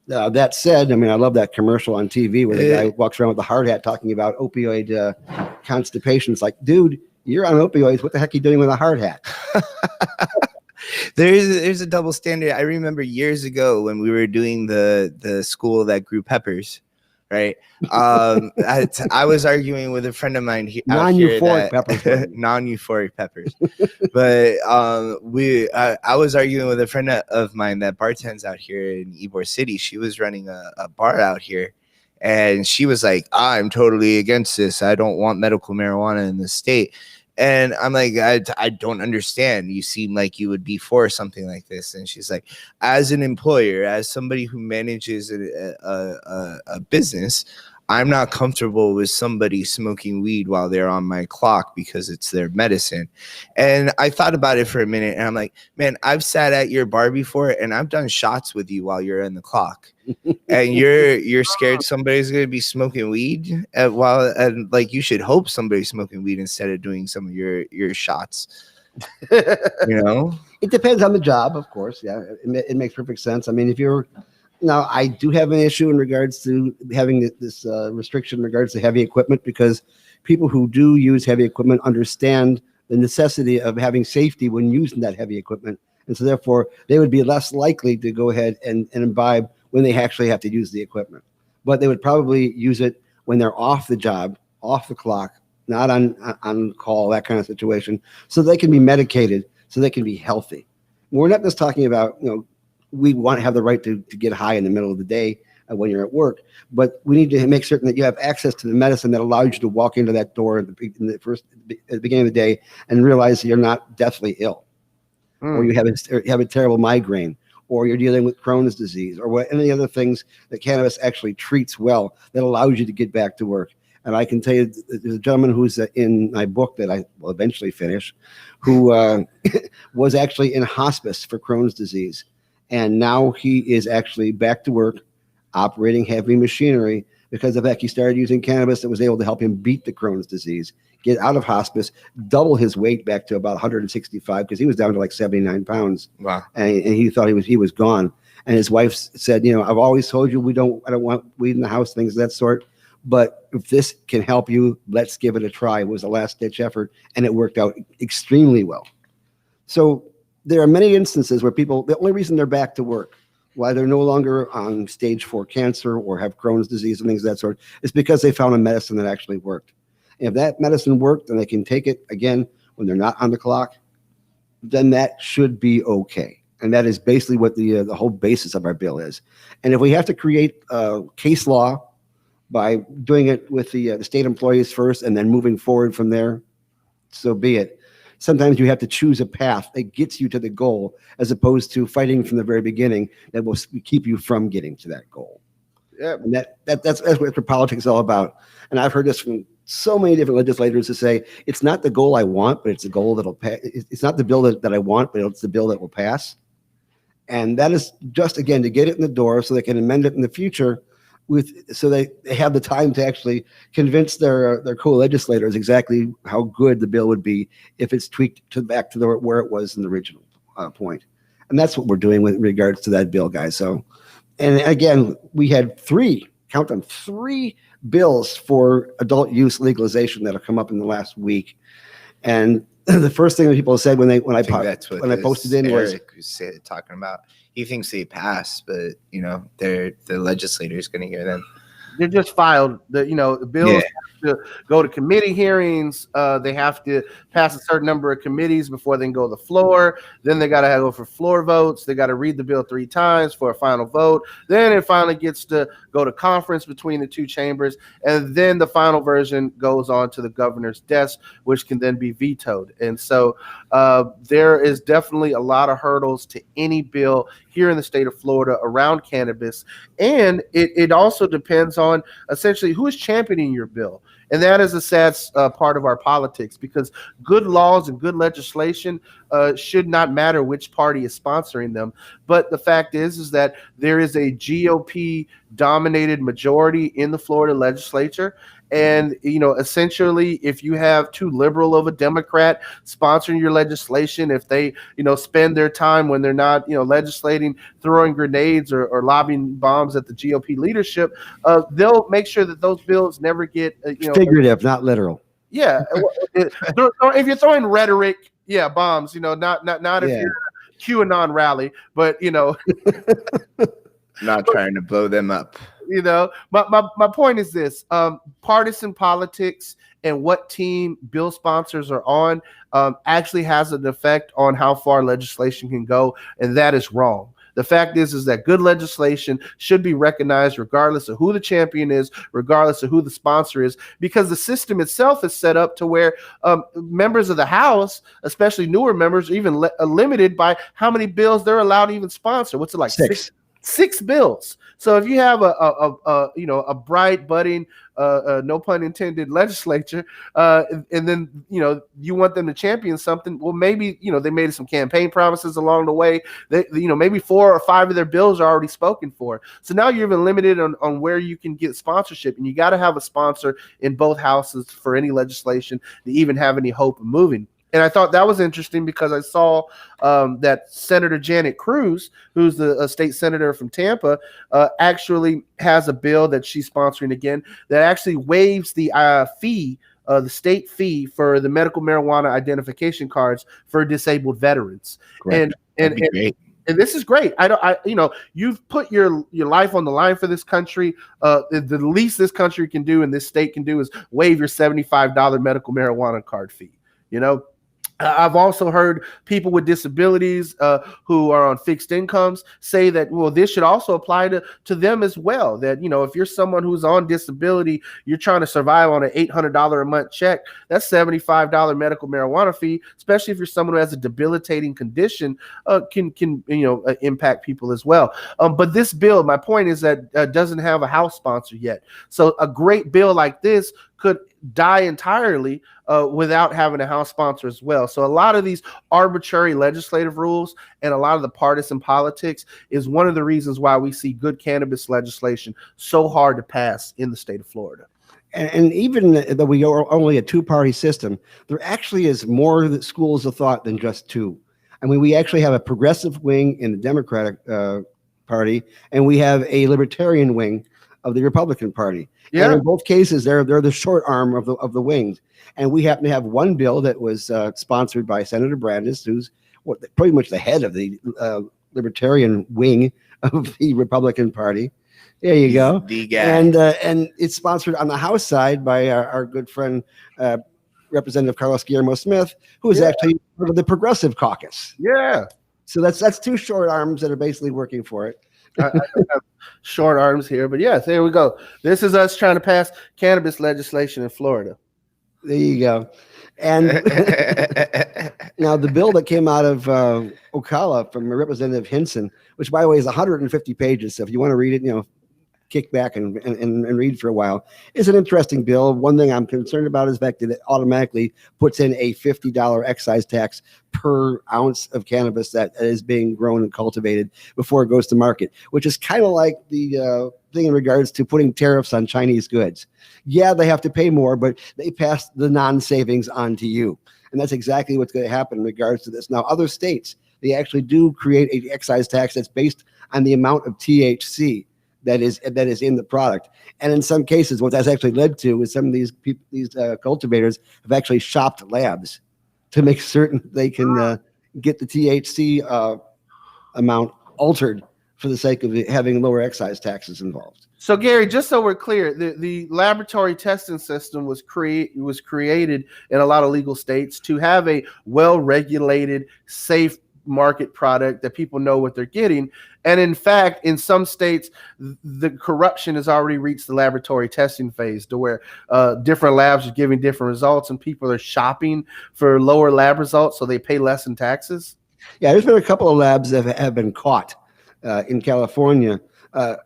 S1: That said, I mean, I love that commercial on TV where the guy walks around with the hard hat talking about opioid constipation. It's like, dude, you're on opioids. What the heck are you doing with a hard hat?
S2: There's a double standard. I remember years ago when we were doing the school that grew peppers, right? I was arguing with a friend of mine here. Non-euphoric peppers. Non-euphoric peppers. But I was arguing with a friend of mine that bartends out here in Ybor City. She was running a bar out here. And she was like, I'm totally against this. I don't want medical marijuana in the state. And I'm like, I don't understand. You seem like you would be for something like this. And she's like, as an employer, as somebody who manages a business, I'm not comfortable with somebody smoking weed while they're on my clock because it's their medicine. And I thought about it for a minute, and I'm like, man, I've sat at your bar before, and I've done shots with you while you're on the clock. And you're scared somebody's going to be smoking weed and like you should hope somebody's smoking weed instead of doing some of your shots.
S1: It depends on the job, of course. Yeah, it makes perfect sense. I mean, if you're Now, I do have an issue in regards to having this restriction in regards to heavy equipment, because people who do use heavy equipment understand the necessity of having safety when using that heavy equipment. And so therefore, they would be less likely to go ahead and imbibe when they actually have to use the equipment. But they would probably use it when they're off the job, off the clock, not on call, that kind of situation, so they can be medicated, so they can be healthy. We're not just talking about, we want to have the right to get high in the middle of the day when you're at work, but we need to make certain that you have access to the medicine that allows you to walk into that door at the beginning of the day and realize that you're not deathly ill, or you have a terrible migraine, or you're dealing with Crohn's disease, or any other things that cannabis actually treats well that allows you to get back to work. And I can tell you, there's a gentleman who's in my book that I will eventually finish, who was actually in hospice for Crohn's disease. And now he is actually back to work, operating heavy machinery, because of the fact he started using cannabis that was able to help him beat the Crohn's disease, get out of hospice, double his weight back to about 165, because he was down to like 79 pounds.
S2: Wow.
S1: And he thought he was gone. And his wife said, I've always told you I don't want weed in the house, things of that sort. But if this can help you, let's give it a try. It was a last-ditch effort, and it worked out extremely well. So there are many instances where people, the only reason they're back to work, why they're no longer on stage 4 cancer or have Crohn's disease and things of that sort, is because they found a medicine that actually worked. And if that medicine worked and they can take it again when they're not on the clock, then that should be okay. And that is basically what the whole basis of our bill is. And if we have to create case law by doing it with the state employees first and then moving forward from there, so be it. Sometimes you have to choose a path that gets you to the goal, as opposed to fighting from the very beginning that will keep you from getting to that goal.
S3: Yeah.
S1: And that's what politics is all about. And I've heard this from so many different legislators who say, it's not the goal I want, but it's the goal that'll pass. It's not the bill that I want, but it's the bill that will pass. And that is just, again, to get it in the door so they can amend it in the future, so they have the time to actually convince their co-legislators exactly how good the bill would be if it's tweaked back to where it was in the original point. And that's what we're doing with regards to that bill, guys. So, and again, we had three bills for adult use legalization that have come up in the last week. And the first thing that people said when I posted in
S2: Eric was talking about. He thinks they passed, but the legislator is going to hear them.
S3: They're just filed. The bills have to go to committee hearings. They have to pass a certain number of committees before they can go to the floor. Then they got to go for floor votes. They got to read the bill 3 times for a final vote. Then it finally gets to go to conference between the 2 chambers, and then the final version goes on to the governor's desk, which can then be vetoed. And so there is definitely a lot of hurdles to any bill here in the state of Florida around cannabis. And it also depends on essentially who is championing your bill. And that is a sad part of our politics, because good laws and good legislation should not matter which party is sponsoring them. But the fact is that there is a GOP dominated majority in the Florida legislature. And, essentially, if you have too liberal of a Democrat sponsoring your legislation, if they, spend their time when they're not, legislating, throwing grenades or lobbing bombs at the GOP leadership, they'll make sure that those bills never get,
S1: figurative, not literal.
S3: Yeah. If you're throwing rhetoric, bombs, not if you're a QAnon rally, but,
S2: Not trying to blow them up.
S3: My point is this: partisan politics and what team bill sponsors are on actually has an effect on how far legislation can go, and that is wrong. The fact is that good legislation should be recognized regardless of who the champion is, regardless of who the sponsor is, because the system itself is set up to where members of the House, especially newer members, are even limited by how many bills they're allowed to even sponsor. What's it like? Six bills. So if you have a bright budding, no pun intended, legislature, and then you want them to champion something, well, maybe they made some campaign promises along the way. Maybe 4 or 5 of their bills are already spoken for. So now you're even limited on where you can get sponsorship, and you got to have a sponsor in both houses for any legislation to even have any hope of moving. And I thought that was interesting because I saw that Senator Janet Cruz, who's the state senator from Tampa, actually has a bill that she's sponsoring again that actually waives the fee, the state fee for the medical marijuana identification cards for disabled veterans.
S1: Correct.
S3: And
S2: Great.
S3: and this is great. You've put your life on the line for this country. The least this country can do and this state can do is waive your $75 medical marijuana card fee. I've also heard people with disabilities who are on fixed incomes say that, well, this should also apply to them as well. That, if you're someone who's on disability, you're trying to survive on an $800 a month check, that's $75 medical marijuana fee, especially if you're someone who has a debilitating condition, can impact people as well. But this bill, my point is that doesn't have a House sponsor yet. So a great bill like this could die entirely without having a House sponsor as well. So a lot of these arbitrary legislative rules and a lot of the partisan politics is one of the reasons why we see good cannabis legislation so hard to pass in the state of Florida.
S1: And even though we are only a two-party system, there actually is more schools of thought than just two. I mean, we actually have a progressive wing in the Democratic Party, and we have a libertarian wing of the Republican Party.
S3: Yeah.
S1: And in both cases, they're the short arm of the wings. And we happen to have one bill that was sponsored by Senator Brandes, who's pretty much the head of the libertarian wing of the Republican Party. There you go.
S2: The guy.
S1: And it's sponsored on the House side by our good friend, Representative Carlos Guillermo Smith, who is actually part of the Progressive Caucus.
S3: Yeah.
S1: So that's two short arms that are basically working for it.
S3: I don't have short arms here, but yes, there we go. This is us trying to pass cannabis legislation in Florida.
S1: There you go. And now the bill that came out of Ocala from Representative Hinson, which by the way is 150 pages. So if you want to read it, kick back and read for a while, is an interesting bill. One thing I'm concerned about is the fact that it automatically puts in a $50 excise tax per ounce of cannabis that is being grown and cultivated before it goes to market, which is kind of like the thing in regards to putting tariffs on Chinese goods. Yeah, they have to pay more, but they pass the non-savings on to you. And that's exactly what's going to happen in regards to this. Now, other states, they actually do create an excise tax that's based on the amount of THC that is in the product. And in some cases, what that's actually led to is some of these cultivators have actually shopped labs to make certain they can get the THC amount altered for the sake of having lower excise taxes involved.
S3: So Gary, just so we're clear, the laboratory testing system was created in a lot of legal states to have a well-regulated, safe market product that people know what they're getting. And in fact, in some states, the corruption has already reached the laboratory testing phase to where different labs are giving different results and people are shopping for lower lab results so they pay less in taxes.
S1: Yeah, there's been a couple of labs that have been caught in California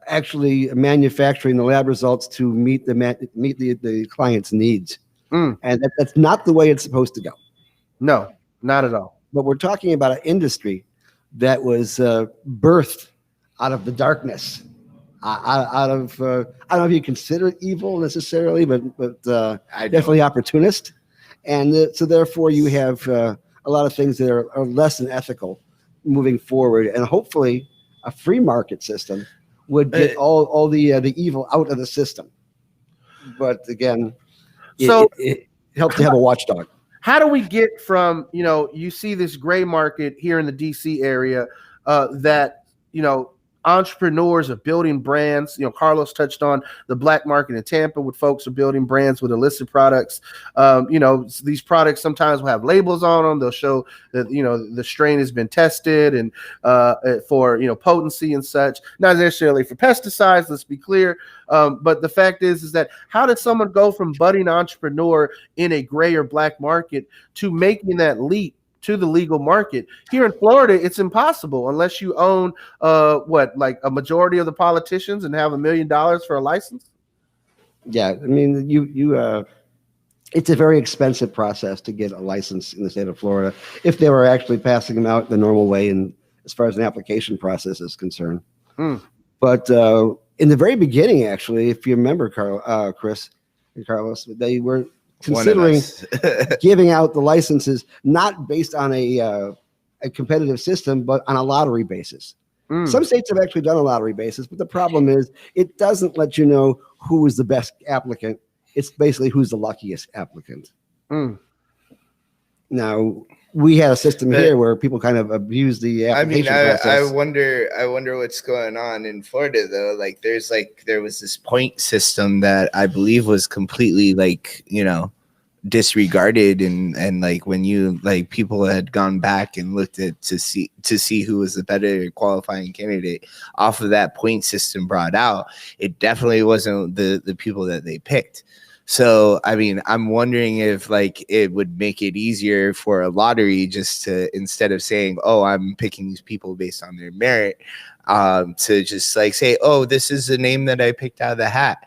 S1: actually manufacturing the lab results to meet the client's needs. And that's not the way it's supposed to go.
S3: No, not at all.
S1: But we're talking about an industry that was birthed out of the darkness, out of I don't know if you consider it evil necessarily, but definitely opportunist. And so therefore you have a lot of things that are less than ethical moving forward. And hopefully a free market system would get all the evil out of the system. But again, it helps to have a watchdog.
S3: How do we get from, you see this gray market here in the DC area that, entrepreneurs are building brands. Carlos touched on the black market in Tampa with folks are building brands with illicit products. These products sometimes will have labels on them. They'll show that, the strain has been tested and for, potency and such, not necessarily for pesticides, let's be clear. But the fact is that how did someone go from budding entrepreneur in a gray or black market to making that leap to the legal market? Here in Florida, it's impossible unless you own like a majority of the politicians and have $1 million for a license.
S1: Yeah, I mean, you it's a very expensive process to get a license in the state of Florida if they were actually passing them out the normal way, and as far as an application process is concerned. But in the very beginning, actually, if you remember, Chris and Carlos, they were considering
S2: us.
S1: giving out the licenses not based on a competitive system, but on a lottery basis. Some states have actually done a lottery basis, but the problem is it doesn't let you know who is the best applicant. It's basically who's the luckiest applicant. Now, we had a system here where people kind of abuse the application process.
S2: I wonder what's going on in Florida though. Like there was this point system that I believe was completely disregarded, and like when you like people had gone back and looked at to see who was the better qualifying candidate off of that point system brought out, it definitely wasn't the people that they picked. So I mean, I'm wondering if like it would make it easier for a lottery just to, instead of saying, oh, I'm picking these people based on their merit, to just like say, oh, this is the name that I picked out of the hat.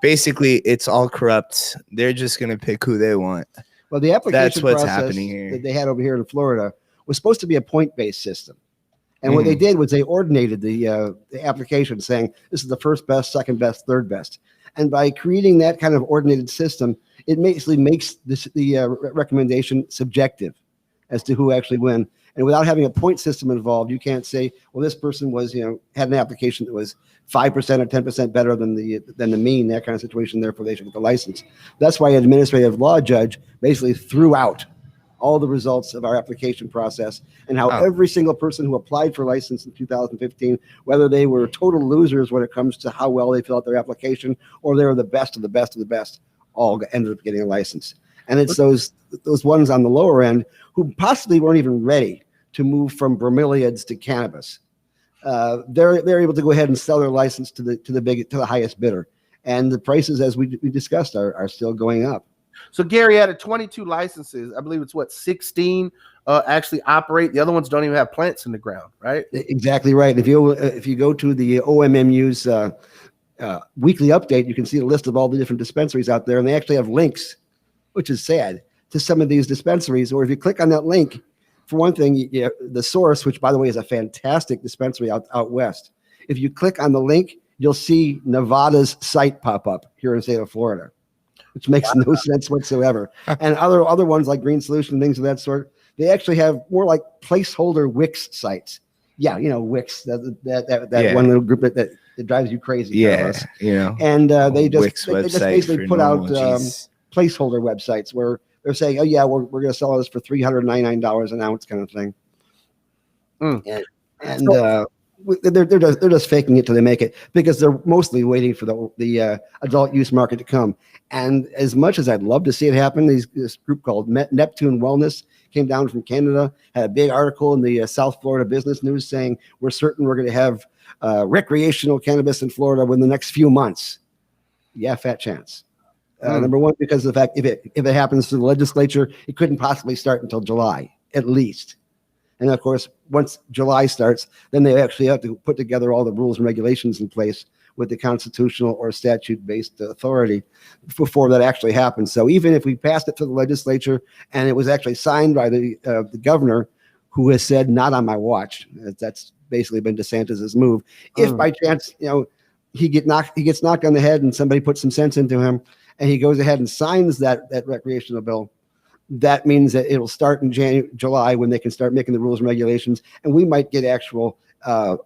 S2: Basically, it's all corrupt. They're just going to pick who they want.
S1: Well, the application
S2: what's
S1: process
S2: happening here.
S1: that they had over here in Florida was supposed to be a point-based system. And what they did was they ordinated the application saying, this is the first best, second best, third best. And by creating that kind of ordinated system, it basically makes the recommendation subjective as to who actually win. And without having a point system involved, you can't say, well, this person was, had an application that was 5% or 10% better than the mean, that kind of situation. Therefore, they should get the license. That's why an administrative law judge basically threw out all the results of our application process and how every single person who applied for license in 2015, whether they were total losers when it comes to how well they fill out their application or they were the best of the best of the best, all ended up getting a license. And it's those ones on the lower end who possibly weren't even ready to move from bromeliads to cannabis. They're able to go ahead and sell their license to the highest bidder, and the prices, as we discussed, are still going up.
S3: So Gary, out of 22 licenses, I believe it's 16 actually operate. The other ones don't even have plants in the ground, right?
S1: Exactly right. If you go to the OMMU's weekly update, you can see the list of all the different dispensaries out there, and they actually have links, which is sad, to some of these dispensaries. Or if you click on that link, for one thing, the Source, which by the way is a fantastic dispensary out west. If you click on the link, you'll see Nevada's site pop up here in the state of Florida, which makes no sense whatsoever. And other ones like Green Solution, things of that sort, they actually have more like placeholder Wix sites. Yeah, Wix, that one little group that drives you crazy.
S2: Yeah,
S1: and they just
S2: website
S1: basically put out
S2: placeholder
S1: websites where they're saying, oh yeah, we're going to sell this for $399 an ounce, kind of thing. They're just faking it till they make it, because they're mostly waiting for the adult use market to come. And as much as I'd love to see it happen, this group called Neptune Wellness came down from Canada, had a big article in the South Florida Business News saying we're certain we're going to have recreational cannabis in Florida within the next few months. Yeah, fat chance. Number one, because of the fact if it happens to the legislature, it couldn't possibly start until July at least. And of course, once July starts, then they actually have to put together all the rules and regulations in place with the constitutional or statute-based authority before that actually happens. So even if we passed it to the legislature and it was actually signed by the governor, who has said not on my watch, that's basically been DeSantis's move. If by chance he gets knocked on the head and somebody puts some sense into him, and he goes ahead and signs that recreational bill, that means that it'll start in July when they can start making the rules and regulations, and we might get actual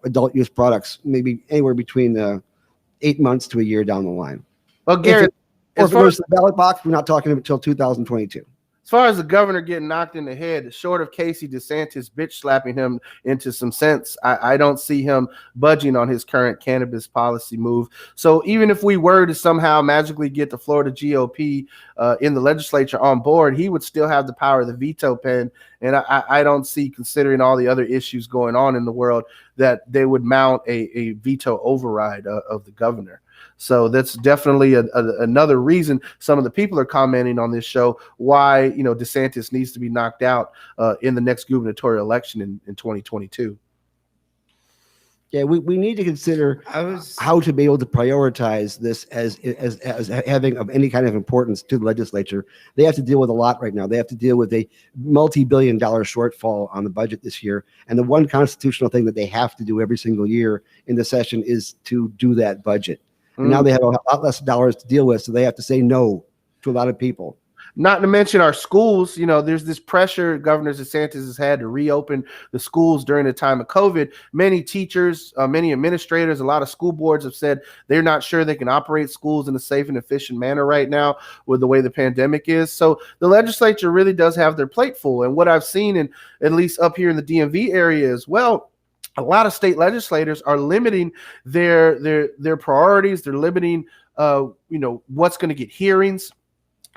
S1: adult use products maybe anywhere between 8 months to a year down the line.
S3: Well, Gary,
S1: if it goes to the ballot box, we're not talking until 2022.
S3: As far as the governor getting knocked in the head, short of Casey DeSantis bitch slapping him into some sense, I don't see him budging on his current cannabis policy move. So even if we were to somehow magically get the Florida GOP in the legislature on board, he would still have the power of the veto pen. And I don't see, considering all the other issues going on in the world, that they would mount a veto override of the governor. So that's definitely another reason some of the people are commenting on this show why DeSantis needs to be knocked out in the next gubernatorial election in 2022.
S1: Yeah, we need to consider how to be able to prioritize this as having of any kind of importance to the legislature. They have to deal with a lot right now. They have to deal with a multi-billion-dollar shortfall on the budget this year. And the one constitutional thing that they have to do every single year in the session is to do that budget. And now they have a lot less dollars to deal with, so they have to say no to a lot of people.
S3: Not to mention our schools. There's this pressure Governor DeSantis has had to reopen the schools during the time of COVID. Many teachers, many administrators, a lot of school boards have said they're not sure they can operate schools in a safe and efficient manner right now with the way the pandemic is. So the legislature really does have their plate full. And what I've seen, in at least up here in the DMV area as well, a lot of state legislators are limiting their priorities. They're limiting, what's going to get hearings.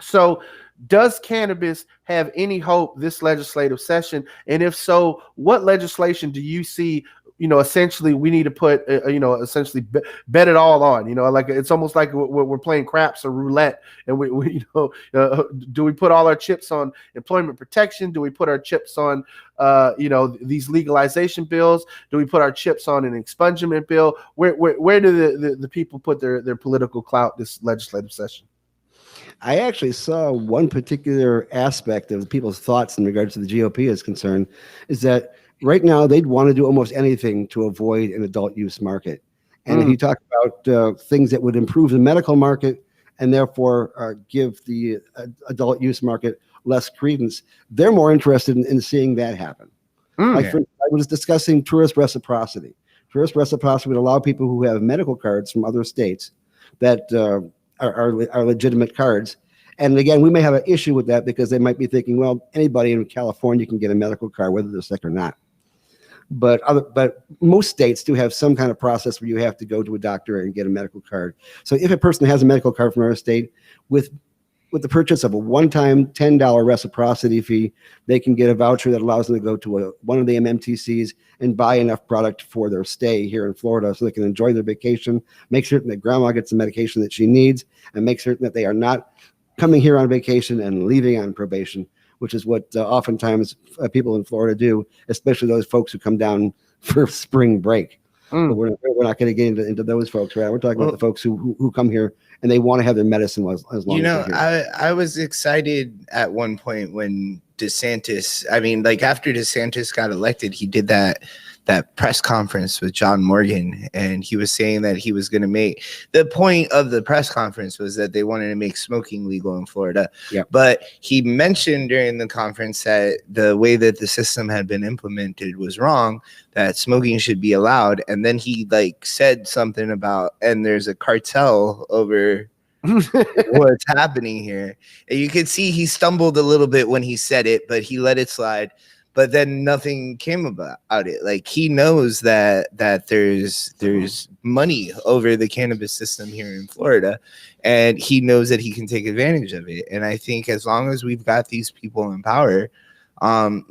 S3: So does cannabis have any hope this legislative session? And if so, what legislation do you see, essentially we need to put, essentially bet it all on, like it's almost like we're playing craps or roulette. And do we put all our chips on employment protection? Do we put our chips on, these legalization bills? Do we put our chips on an expungement bill? Where do the people put their political clout this legislative session?
S1: I actually saw one particular aspect of people's thoughts in regards to the GOP is concerned, is that right now they'd want to do almost anything to avoid an adult use market. And if you talk about things that would improve the medical market and therefore give the adult use market less credence, they're more interested in seeing that happen. Like I was discussing tourist reciprocity. Tourist reciprocity would allow people who have medical cards from other states that are legitimate cards. And again, we may have an issue with that because they might be thinking, well, anybody in California can get a medical card, whether they're sick or not. But most states do have some kind of process where you have to go to a doctor and get a medical card. So if a person has a medical card from our state, with the purchase of a one-time $10 reciprocity fee, they can get a voucher that allows them to go to one of the MMTCs and buy enough product for their stay here in Florida so they can enjoy their vacation, make certain that grandma gets the medication that she needs, and make certain that they are not coming here on vacation and leaving on probation, which is what oftentimes people in Florida do, especially those folks who come down for spring break. But we're not going to get into those folks, right? We're talking about the folks who come here and they want to have their medicine as long as they're here.
S2: I was excited at one point when DeSantis, after DeSantis got elected, he did that press conference with John Morgan, and he was saying that he was going to make, the point of the press conference was that they wanted to make smoking legal in Florida.
S1: Yep.
S2: But he mentioned during the conference that the way that the system had been implemented was wrong, that smoking should be allowed. And then he said something about, and there's a cartel over what's happening here. And you could see he stumbled a little bit when he said it, but he let it slide. But then nothing came about it. He knows that there's money over the cannabis system here in Florida, and he knows that he can take advantage of it. And I think as long as we've got these people in power,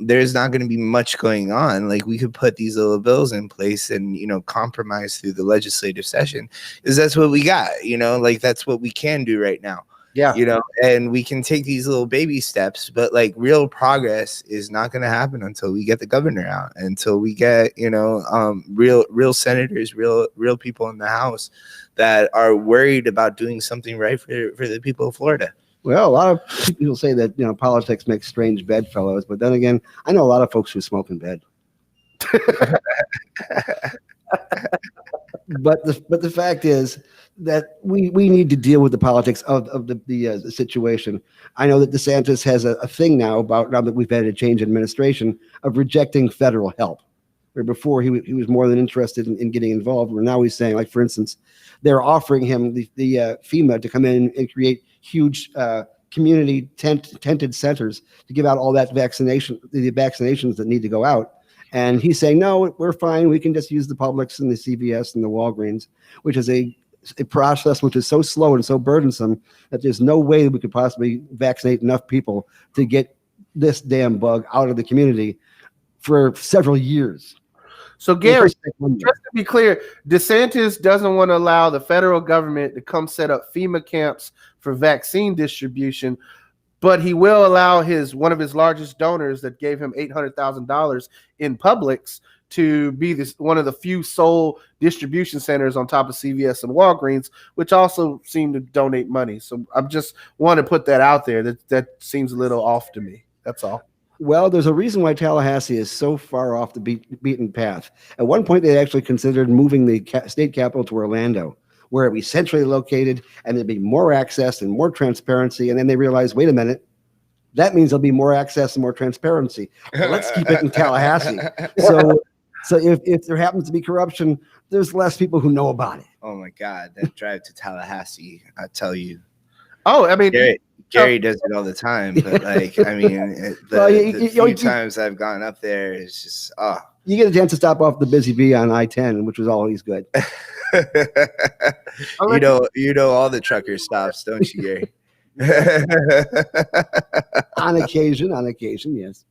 S2: there's not going to be much going on. We could put these little bills in place and compromise through the legislative session, because that's what we got. That's what we can do right now.
S3: Yeah.
S2: And we can take these little baby steps, but real progress is not going to happen until we get the governor out, until we get, real senators, real people in the House that are worried about doing something right for the people of Florida.
S1: Well, a lot of people say that, politics makes strange bedfellows, but then again, I know a lot of folks who smoke in bed. But the fact is that we need to deal with the politics of the situation. I know that DeSantis has a thing now that we've had a change in administration, of rejecting federal help. Where before he was more than interested in getting involved, where now he's saying, for instance, they're offering him the FEMA to come in and create huge community tented centers to give out all the vaccinations that need to go out. And he's saying, no, we're fine. We can just use the Publix and the CVS and the Walgreens, which is a process which is so slow and so burdensome that there's no way we could possibly vaccinate enough people to get this damn bug out of the community for several years.
S3: So, Gary, just to be clear, DeSantis doesn't want to allow the federal government to come set up FEMA camps for vaccine distribution, but he will allow one of his largest donors that gave him $800,000 in Publix to be one of the few sole distribution centers on top of CVS and Walgreens, which also seem to donate money. So I just want to put that out there. That seems a little off to me. That's all.
S1: Well, there's a reason why Tallahassee is so far off the beaten path. At one point, they actually considered moving the state capital to Orlando, where it would be centrally located and there'd be more access and more transparency. And then they realized, wait a minute, That means there'll be more access and more transparency. Well, let's keep it in Tallahassee. So if there happens to be corruption, there's less people who know about it.
S2: Oh my God, that drive to Tallahassee, I tell you.
S3: Oh, I mean,
S2: Gary does it all the time, but like, I mean, the few times I've gone up there, it's just,
S1: you get a chance to stop off the busy bee on I-10, which was always good.
S2: you know all the trucker stops, don't you, Gary?
S1: on occasion, yes.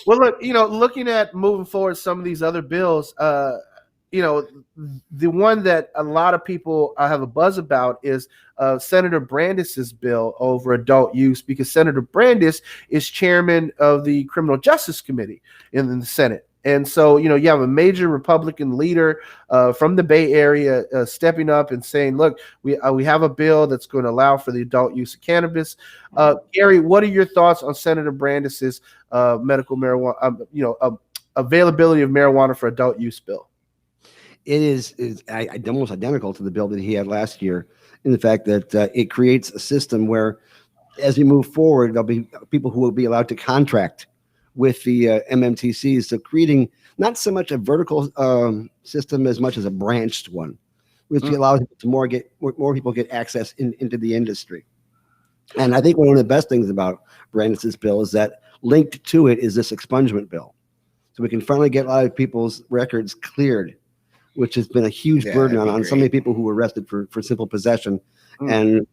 S3: Well, look, looking at moving forward, some of these other bills, the one that a lot of people have a buzz about is Senator Brandis's bill over adult use, because Senator Brandis is chairman of the Criminal Justice Committee in the Senate. And so, you have a major Republican leader from the Bay Area stepping up and saying, look, we have a bill that's going to allow for the adult use of cannabis. Gary, what are your thoughts on Senator Brandis's medical marijuana, availability of marijuana for adult use bill?
S1: It is almost identical to the bill that he had last year, in the fact that it creates a system where, as we move forward, there'll be people who will be allowed to contract with the MMTCs, so creating not so much a vertical system as much as a branched one, which allows more people get access into the industry. And I think one of the best things about Brandis's bill is that linked to it is this expungement bill, so we can finally get a lot of people's records cleared, which has been a huge burden on so many people who were arrested for simple possession. And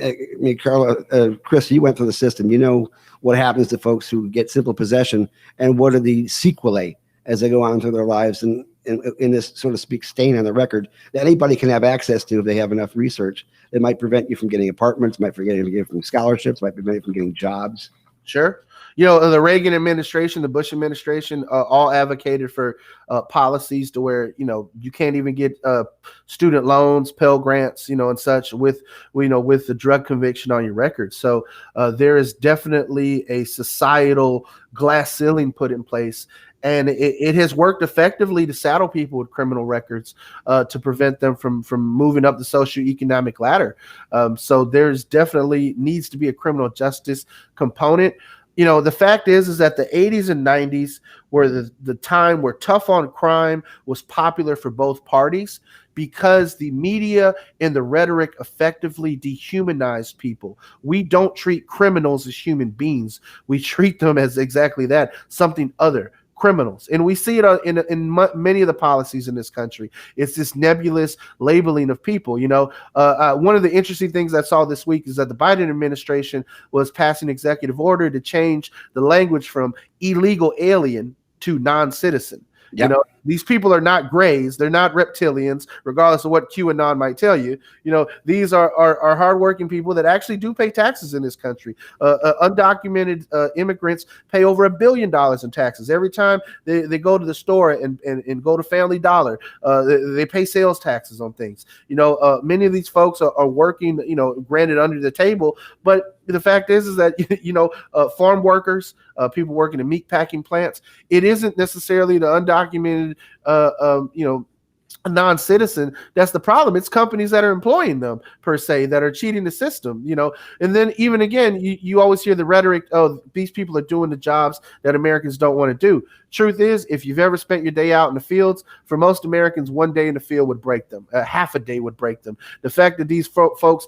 S1: I mean, Carla, Chris, you went through the system. You know what happens to folks who get simple possession, and what are the sequelae as they go on through their lives, and in this, so to speak, stain on the record that anybody can have access to if they have enough research. It might prevent you from getting apartments, might prevent you from scholarships, might prevent you from getting jobs.
S3: Sure. The Reagan administration, the Bush administration, all advocated for policies to where, you can't even get student loans, Pell Grants, and such with the drug conviction on your record. So there is definitely a societal glass ceiling put in place. And it has worked effectively to saddle people with criminal records to prevent them from moving up the socioeconomic ladder. So there's definitely needs to be a criminal justice component. The fact is that the 80s and 90s were the time where tough on crime was popular for both parties, because the media and the rhetoric effectively dehumanized people. We don't treat criminals as human beings. We treat them as exactly that, something other. Criminals. And we see it in many of the policies in this country. It's this nebulous labeling of people. One of the interesting things I saw this week is that the Biden administration was passing executive order to change the language from illegal alien to non-citizen. Yep. These people are not grays. They're not reptilians, regardless of what QAnon might tell you. These are hardworking people that actually do pay taxes in this country. Undocumented immigrants pay over $1 billion in taxes. Every time they go to the store and go to Family Dollar, they pay sales taxes on things. Many of these folks are working, granted under the table, but the fact is that, farm workers, people working in meat packing plants, it isn't necessarily the undocumented, a non-citizen that's the problem. It's companies that are employing them, per se, that are cheating the system, and then even again, you always hear the rhetoric, oh, these people are doing the jobs that Americans don't want to do. Truth is, if you've ever spent your day out in the fields, for most Americans, one day in the field would break them. Half a day would break them. The fact that these folks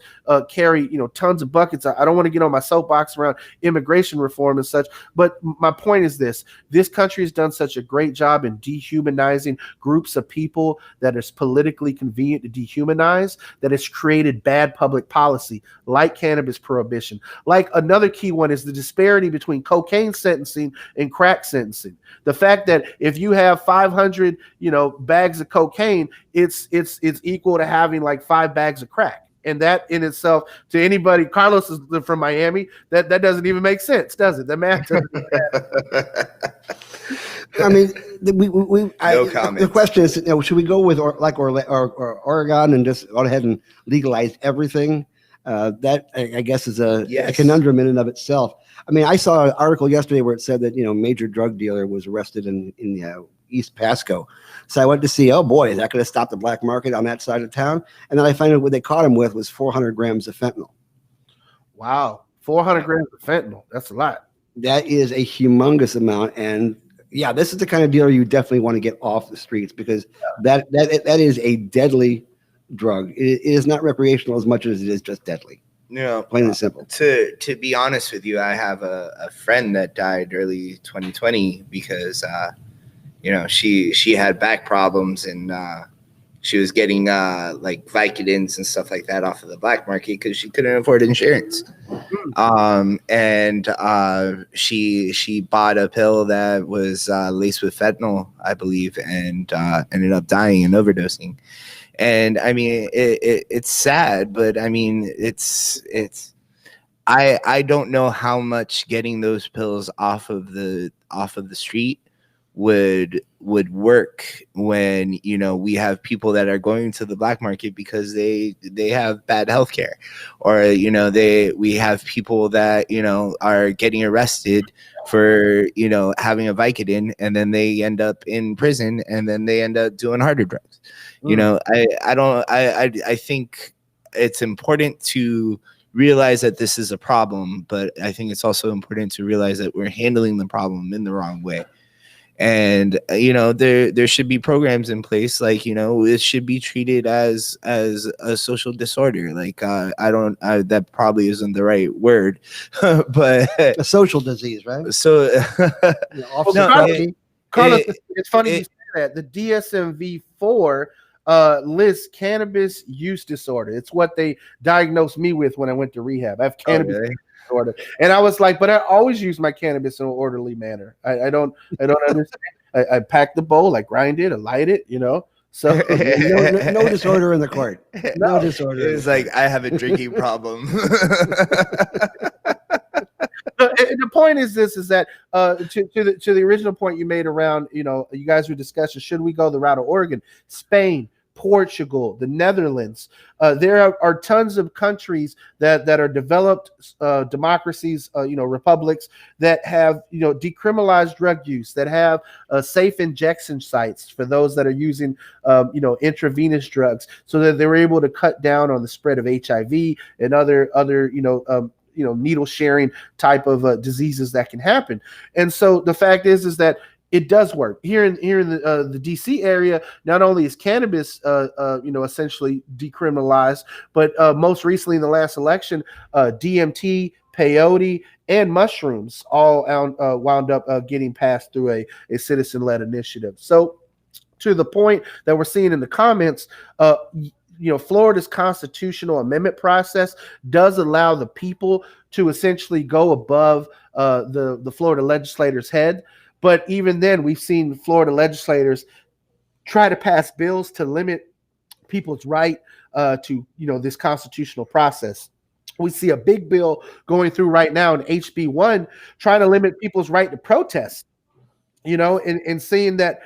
S3: carry, tons of buckets. I don't want to get on my soapbox around immigration reform and such, but my point is this country has done such a great job in dehumanizing groups of people that is politically convenient to dehumanize, that it's created bad public policy, like cannabis prohibition. Like another key one is the disparity between cocaine sentencing and crack sentencing. The fact that if you have 500, bags of cocaine, it's equal to having like 5 bags of crack. And that in itself, to anybody, Carlos is from Miami, that doesn't even make sense, does it? The math doesn't make sense.
S1: I mean, the question is, should we go with Oregon and just go ahead and legalize everything? That I guess is a conundrum in and of itself. I mean, I saw an article yesterday where it said that major drug dealer was arrested in East Pasco. So I went to see, oh boy, is that going to stop the black market on that side of town? And then I found out what they caught him with was 400 grams of fentanyl.
S3: Wow, 400 grams of fentanyl. That's a lot.
S1: That is a humongous amount. And yeah, this is the kind of dealer you definitely want to get off the streets, because that is a deadly drug. It is not recreational as much as it is just deadly.
S2: No,
S1: Plain and simple.
S2: To be honest with you, I have a friend that died early 2020 because she had back problems, and she was getting like Vicodins and stuff like that off of the black market because she couldn't afford insurance. And she bought a pill that was laced with fentanyl, I believe, and ended up dying and overdosing. And I mean, it's sad, but I mean, I don't know how much getting those pills off of the street would work when we have people that are going to the black market because they have bad health care, or we have people that are getting arrested for having a Vicodin, and then they end up in prison, and then they end up doing harder drugs. I think it's important to realize that this is a problem, but I think it's also important to realize that we're handling the problem in the wrong way. And there should be programs in place, like it should be treated as a social disorder. Like that probably isn't the right word, but
S1: A social disease, right?
S2: so
S3: Carlos, it's funny you say that. The DSM-IV lists cannabis use disorder. It's what they diagnosed me with when I went to rehab. I have cannabis use disorder, and I was like, but I always use my cannabis in an orderly manner. I don't understand. I pack the bowl, I grind it, I light it, So
S1: no disorder in the court. No disorder.
S2: It's like, I have a drinking problem.
S3: The point is this: is that to the original point you made around, you guys were discussing, should we go the route of Oregon, Spain, Portugal, the Netherlands? There are tons of countries that are developed democracies, republics that have decriminalized drug use, that have safe injection sites for those that are using intravenous drugs, so that they were able to cut down on the spread of HIV and other needle sharing type of diseases that can happen. And so the fact is that it does work here in the DC area. Not only is cannabis essentially decriminalized, but most recently in the last election, DMT, peyote, and mushrooms all wound up getting passed through a citizen-led initiative. So to the point that we're seeing in the comments, Florida's constitutional amendment process does allow the people to essentially go above the Florida legislators' head. But even then, we've seen Florida legislators try to pass bills to limit people's right to this constitutional process. We see a big bill going through right now in HB1 trying to limit people's right to protest. And seeing that,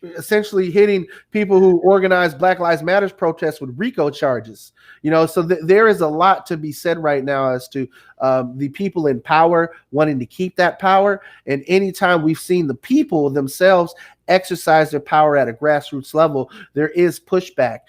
S3: essentially hitting people who organize Black Lives Matter protests with RICO charges. So there is a lot to be said right now as to the people in power wanting to keep that power. And anytime we've seen the people themselves exercise their power at a grassroots level, there is pushback.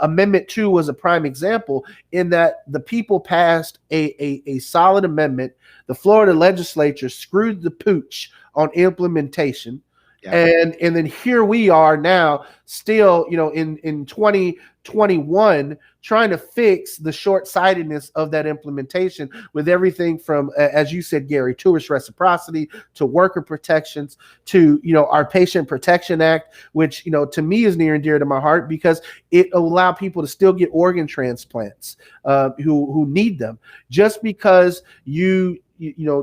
S3: Amendment 2 was a prime example in that the people passed a solid amendment. The Florida legislature screwed the pooch on implementation. Yeah. And then here we are now still, in 2021, trying to fix the short-sightedness of that implementation with everything from, as you said, Gary, tourist reciprocity to worker protections to, our Patient Protection Act, which, to me is near and dear to my heart because it allow people to still get organ transplants who need them. Just because you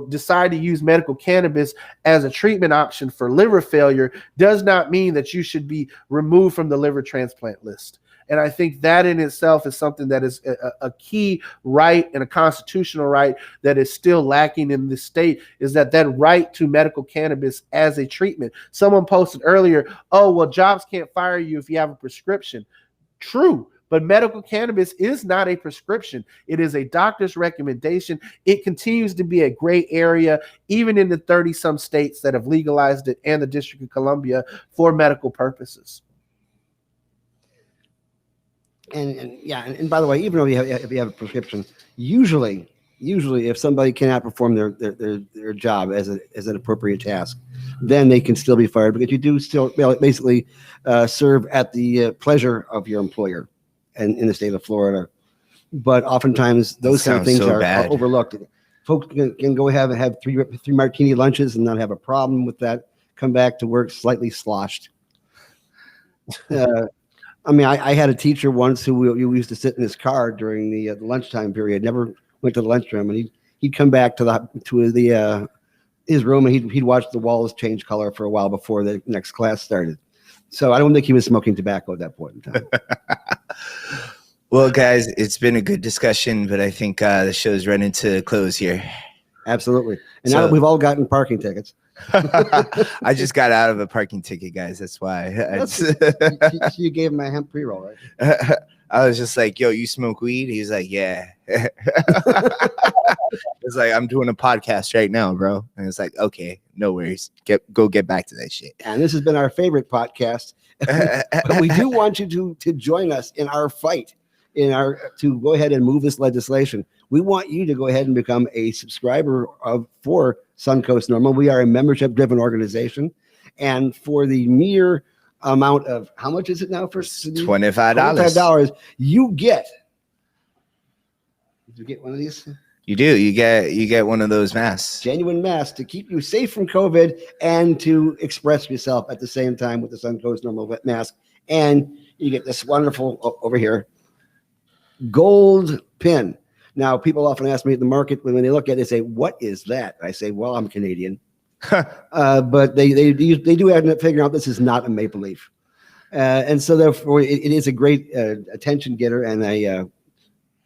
S3: decide to use medical cannabis as a treatment option for liver failure does not mean that you should be removed from the liver transplant list. And I think that in itself is something that is a key right and a constitutional right that is still lacking in this state, is that right to medical cannabis as a treatment. Someone posted earlier, oh, well, jobs can't fire you if you have a prescription. True. But medical cannabis is not a prescription. It is a doctor's recommendation. It continues to be a gray area, even in the 30-some states that have legalized it and the District of Columbia for medical purposes.
S1: And by the way, even if you have a prescription, usually usually if somebody cannot perform their job as an appropriate task, then they can still be fired because you do still basically serve at the pleasure of your employer and in the state of Florida. But oftentimes those kind of things are overlooked. Folks can go have three martini lunches and not have a problem with that. Come back to work slightly sloshed. I mean, I had a teacher once who we used to sit in his car during the lunchtime period. Never went to the lunchroom, and he'd come back to his room, and he'd watch the walls change color for a while before the next class started. So I don't think he was smoking tobacco at that point in time.
S2: Well, guys, it's been a good discussion, but I think the show's running to a close here.
S1: Absolutely. And now that we've all gotten parking tickets.
S2: I just got out of a parking ticket, guys. That's why.
S1: You gave him a hemp pre-roll, right?
S2: I was just like, yo, you smoke weed? He's like, yeah. It's like, I'm doing a podcast right now, bro. And it's like, okay, no worries. Go get back to that shit.
S1: And this has been our favorite podcast. But we do want you to join us in our fight to go ahead and move this legislation. We want you to go ahead and become a subscriber for Suncoast NORML. We are a membership-driven organization, and for the mere amount of how much is it now for
S2: $25?
S1: You get. Did you get one of these?
S2: You do. You get one of those masks.
S1: Genuine masks to keep you safe from COVID and to express yourself at the same time with the Suncoast NORML mask. And you get this wonderful over here gold pin. Now, people often ask me at the market when they look at it, they say, "What is that?" I say, "Well, I'm Canadian," but they do end up figuring out this is not a maple leaf, and so therefore it is a great attention getter and a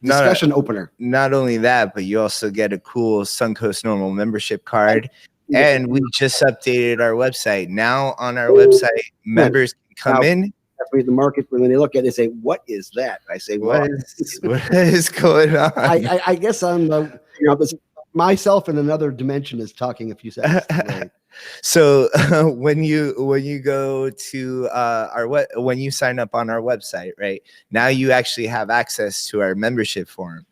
S1: discussion opener.
S2: Not only that, but you also get a cool Suncoast NORML membership card, and we just updated our website. Now on our website, members can come in.
S1: The market when they look at it, they say, "What is that?" I say, "Well,
S2: what is going on?"
S1: I guess I'm, myself in another dimension is talking a few seconds away.
S2: So when you go to when you sign up on our website, right now you actually have access to our membership forum.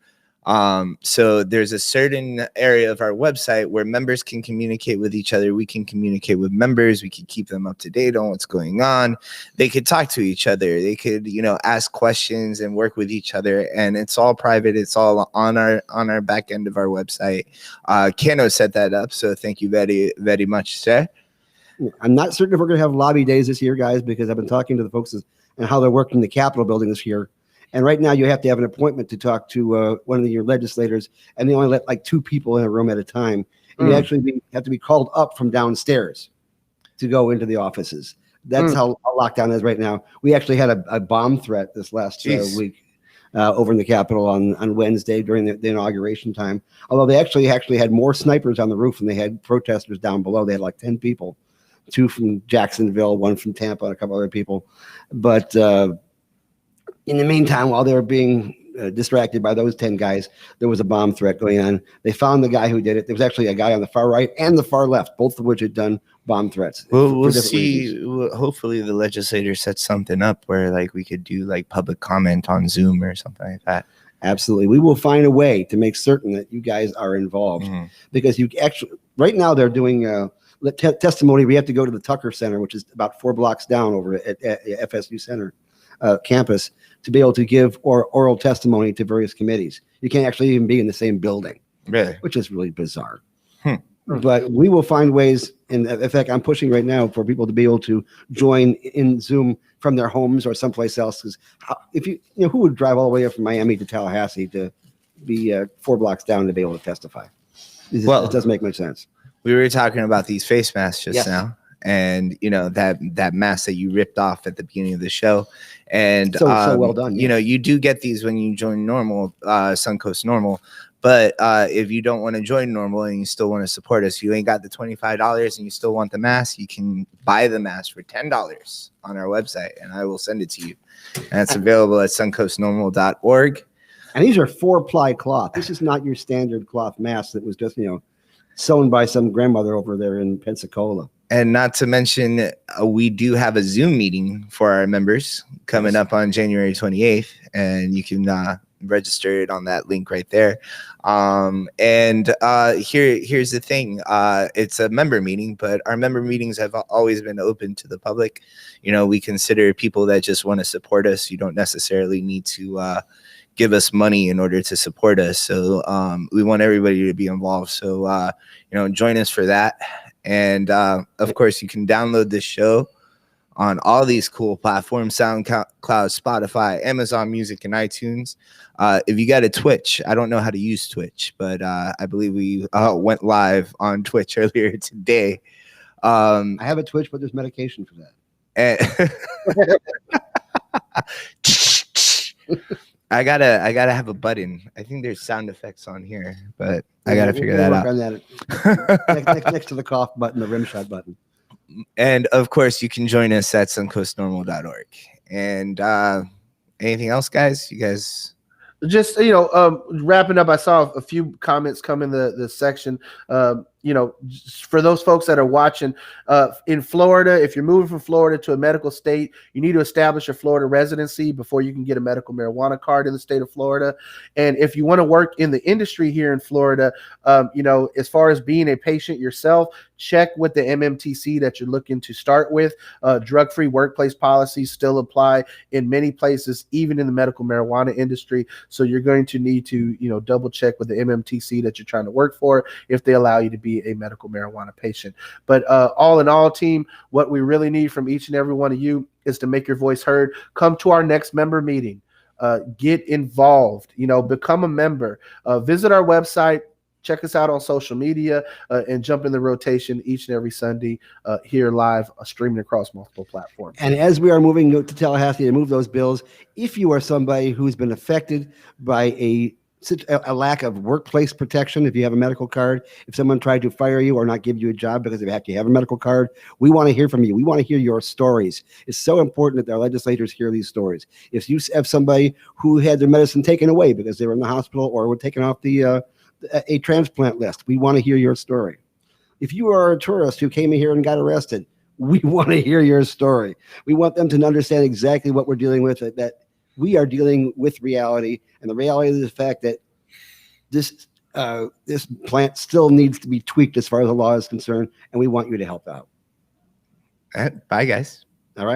S2: So there's a certain area of our website where members can communicate with each other. We can communicate with members. We can keep them up to date on what's going on. They could talk to each other. They could, ask questions and work with each other. And it's all private. It's all on our back end of our website. Kano set that up. So thank you very, very much, sir.
S1: I'm not certain if we're going to have lobby days this year, guys, because I've been talking to the folks and how they're working the Capitol building this year. And right now, you have to have an appointment to talk to one of your legislators, and they only let like 2 people in a room at a time. And you actually have to be called up from downstairs to go into the offices. That's how lockdown is right now. We actually had a bomb threat this last week over in the Capitol on Wednesday during the inauguration time. Although they actually had more snipers on the roof than they had protesters down below. They had like 10 people, 2 from Jacksonville, 1 from Tampa, and a couple other people. But in the meantime, while they were being distracted by those 10 guys, there was a bomb threat going on. They found the guy who did it. There was actually a guy on the far right and the far left, both of which had done bomb threats.
S2: We'll see. Hopefully the legislator sets something up where like we could do like public comment on Zoom or something like that.
S1: Absolutely. We will find a way to make certain that you guys are involved because you actually, right now they're doing testimony. We have to go to the Tucker Center, which is about 4 blocks down over at FSU Center campus, to be able to give oral testimony to various committees. You can't actually even be in the same building,
S2: really,
S1: which is really bizarre. But we will find ways. And in fact, I'm pushing right now for people to be able to join in Zoom from their homes or someplace else. Because if who would drive all the way up from Miami to Tallahassee to be 4 blocks down to be able to testify? It doesn't make much sense.
S2: We were talking about these face masks just now. And that mask that you ripped off at the beginning of the show, and
S1: so well done.
S2: You do get these when you join NORML, Suncoast NORML. But if you don't want to join NORML and you still want to support us, you ain't got the $25 and you still want the mask, you can buy the mask for $10 on our website, and I will send it to you. And it's available at suncoastnormal.org.
S1: And these are 4-ply cloth. This is not your standard cloth mask that was just sewn by some grandmother over there in Pensacola.
S2: And not to mention, we do have a Zoom meeting for our members coming up on January 28th, and you can register it on that link right there. And here's the thing. It's a member meeting, but our member meetings have always been open to the public. You know, we consider people that just want to support us. You don't necessarily need to give us money in order to support us. So we want everybody to be involved. So, you know, join us for that. And of course, you can download this show on all these cool platforms: SoundCloud, Spotify, Amazon Music, and iTunes. If you got a Twitch, I don't know how to use Twitch, but I believe we went live on Twitch earlier today.
S1: I have a Twitch, but there's medication for that.
S2: I gotta have a button. I think there's sound effects on here, but I gotta figure that out.
S1: On that. next to the cough button, the rim shot button.
S2: And of course, you can join us at suncoastnormal.org. And anything else, guys? You guys?
S3: Just, you know, wrapping up, I saw a few comments come in the section. You know, for those folks that are watching in Florida, if you're moving from Florida to a medical state, you need to establish a Florida residency before you can get a medical marijuana card in the state of Florida. And if you want to work in the industry here in Florida, you know, as far as being a patient yourself, check with the MMTC that you're looking to start with. Drug-free workplace policies still apply in many places, even in the medical marijuana industry. So you're going to need to, you know, double check with the MMTC that you're trying to work for if they allow you to be a medical marijuana patient. But all in all, team, what we really need from each and every one of you is to make your voice heard. Come to our next member meeting. Get involved. You know, become a member. Visit our website. Check us out on social media and jump in the rotation each and every Sunday here live, streaming across multiple platforms.
S1: And as we are moving to Tallahassee to move those bills, if you are somebody who's been affected by a lack of workplace protection, if you have a medical card, if someone tried to fire you or not give you a job because you have a medical card, we want to hear from you. We want to hear your stories. It's so important that our legislators hear these stories. If you have somebody who had their medicine taken away because they were in the hospital or were taken off the a transplant list, we want to hear your story. If you are a tourist who came in here and got arrested, we want to hear your story. We want them to understand exactly what we're dealing with, that we are dealing with reality, and the reality is the fact that this plant still needs to be tweaked as far as the law is concerned, and we want you to help out.
S2: Bye, guys.
S1: All right.